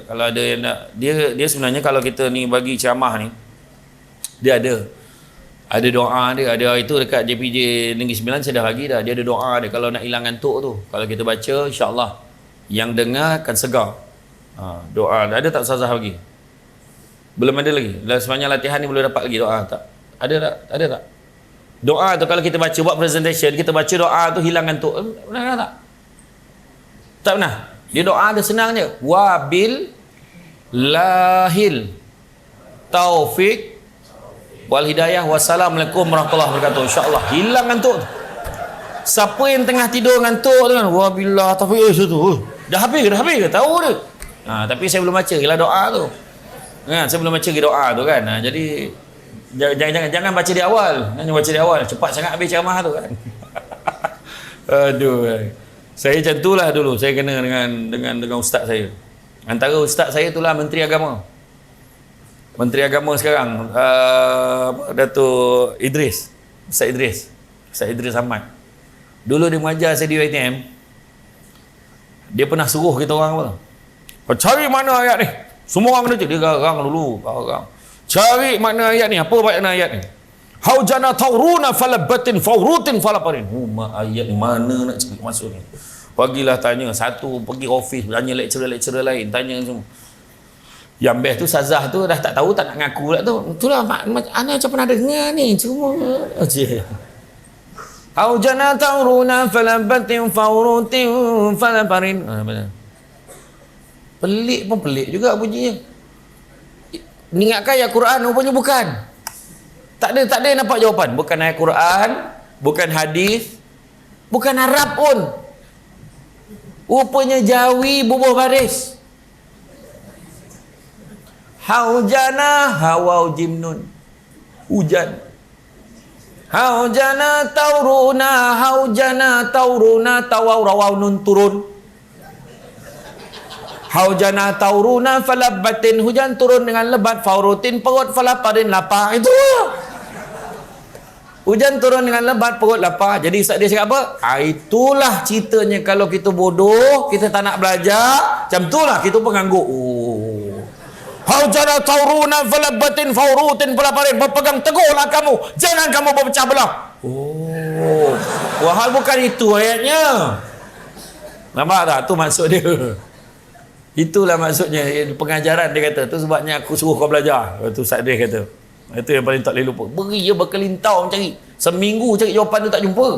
kalau ada yang nak, dia sebenarnya kalau kita ni bagi ceramah ni, dia ada doa dia, ada itu dekat JPJ Negeri Sembilan saya dah bagi dah. Dia ada doa dia kalau nak hilang ngantuk tu. Kalau kita baca, insya-Allah yang dengar akan segar. Doa ada tak Ustazah bagi? Belum ada lagi. Dalam sepanjang latihan ni boleh dapat lagi doa tak? Ada tak? Ada tak? Doa tu kalau kita baca buat presentation, kita baca doa tu hilang ngantuk. Pernah tak? Tak pernah. Dia doa dia senang je. Wabil lahil taufik wal hidayah. Wassalamualaikum warahmatullahi wabarakatuh. InsyaAllah hilang ngantuk. Siapa yang tengah tidur ngantuk tu kan, wabillah taufik tu. Dah habis ke? Tahu dia. Tapi saya belum baca gila doa tu. Saya belum baca doa tu kan. Jadi jangan baca di awal. Jangan baca di awal. Cepat sangat habis ceramah tu kan. Aduh. Saya macam itulah dulu. Saya kena dengan ustaz saya. Antara ustaz saya itulah Menteri Agama. Menteri Agama sekarang, Datuk Idris. Ustaz Idris Ahmad. Dulu dia mengajar saya di UiTM. Dia pernah suruh kita orang apa? Cari mana ayat ni? Semua orang kena cari. Dia garang dulu. Cari makna ayat ni. Apa makna ayat ni? Haujana tauruna falabatin faurutin falaparin. Ayat ni mana nak cari masuk ni? Pagilah tanya. Satu pergi office, tanya lecturer lain. Tanya semua. Yang best tu Sazah tu dah tak tahu, tak nak ngaku pula tu. Itulah ana macam pernah dengar ni. Cuma Haujana tauruna falabatin faurutin falaparin. Pelik pun pelik juga bunyinya. Mengingatkan ayat Quran rupanya bukan. Tak ada yang nampak jawapan. Bukan ayat Quran, bukan hadis, bukan Arab pun. Rupanya Jawi bubuh baris. Haujana hawau jimnun. Hujan. Haujana tauruna tawau rawau nun turun. Haujana tauruna falabatin, hujan turun dengan lebat, faurutin perut, falaparin lapar. Itu hujan turun dengan lebat, perut lapar. Jadi dia cakap apa? Itulah ceritanya kalau kita bodoh, kita tak nak belajar, macam itulah kita pengangguk. Haujana tauruna falabatin faurutin falaparin, berpegang teguhlah kamu, jangan kamu berpecah belah. Wahal bukan itu ayatnya. Nampak tak? Tu maksud dia. Itulah maksudnya pengajaran dia kata. Tu sebabnya aku suruh kau belajar. Itu Ustaz dia kata. Itu yang paling tak boleh lupa. Beri dia berkelintau mencari. Seminggu cari jawapan tu tak jumpa.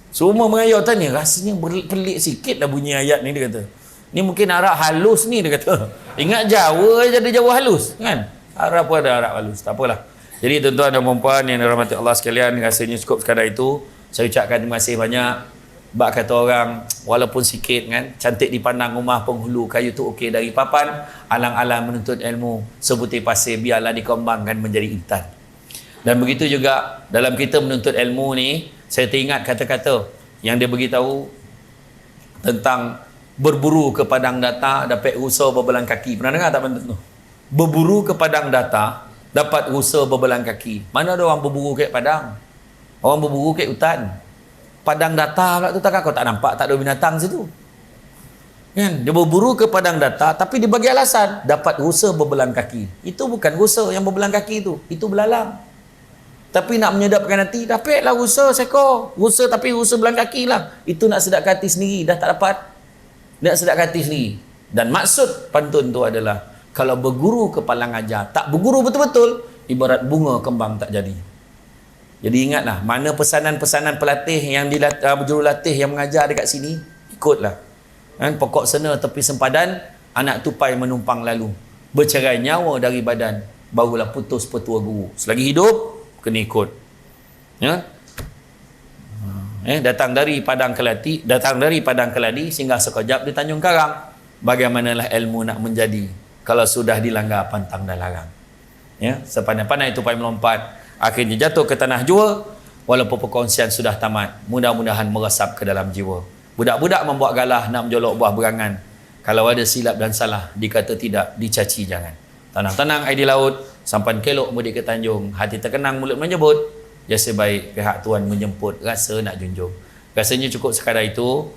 Semua mengayau tanya. Rasanya pelik sikit lah bunyi ayat ni dia kata. Ni mungkin Arab halus ni dia kata. Ingat Jawa je ada Jawa halus kan? Arab pun ada Arab halus. Tak apalah. Jadi tuan-tuan dan puan-puan yang dirahmati Allah sekalian, rasanya cukup sekadar itu. Saya ucapkan terima kasih banyak. Bak kata orang, walaupun sikit kan, cantik dipandang rumah penghulu, kayu tu okey dari papan, alang-alang menuntut ilmu, sebutir pasir biarlah dikembangkan menjadi intan. Dan begitu juga dalam kita menuntut ilmu ni, saya teringat kata-kata yang dia beritahu tentang berburu ke padang data, dapat rusa berbelang kaki. Pernah dengar tak benda tu? Berburu ke padang data, dapat rusa berbelang kaki. Mana ada orang berburu ke padang? Orang berburu ke hutan. Padang data pula tu takkan kau tak nampak tak ada binatang situ kan? Dia berburu ke padang data tapi dia bagi alasan dapat rusa berbelang kaki. Itu bukan rusa yang berbelang kaki itu belalang. Tapi nak menyedapkan hati, dapatlah rusa seekor. Rusa tapi rusa belang kaki lah. Itu nak sedapkan hati sendiri, dah tak dapat. Nak sedapkan hati sendiri. Dan maksud pantun tu adalah kalau berguru ke palang ajar, tak berguru betul-betul, ibarat bunga kembang tak jadi. Jadi ingatlah, mana pesanan-pesanan pelatih yang jurulatih yang mengajar dekat sini, ikutlah. Kan? Pokok sena tepi sempadan, anak tupai menumpang lalu. Bercerai nyawa dari badan, barulah putus petua guru. Selagi hidup, kena ikut. Ya? Datang dari Padang Keladi, singgah sekejap di Tanjung Karang. Bagaimanalah ilmu nak menjadi kalau sudah dilanggar pantang dan larang. Ya? Sepandai-pandai tupai melompat, akhirnya jatuh ke tanah jua, walaupun perkongsian sudah tamat, mudah-mudahan meresap ke dalam jiwa. Budak-budak membuat galah nak menjolok buah berangan. Kalau ada silap dan salah, dikata tidak, dicaci jangan. Tenang-tenang air di laut, sampan kelok mudik ke Tanjung, hati terkenang mulut menyebut, jasa baik pihak Tuan menjemput, rasa nak junjung. Rasanya cukup sekadar itu.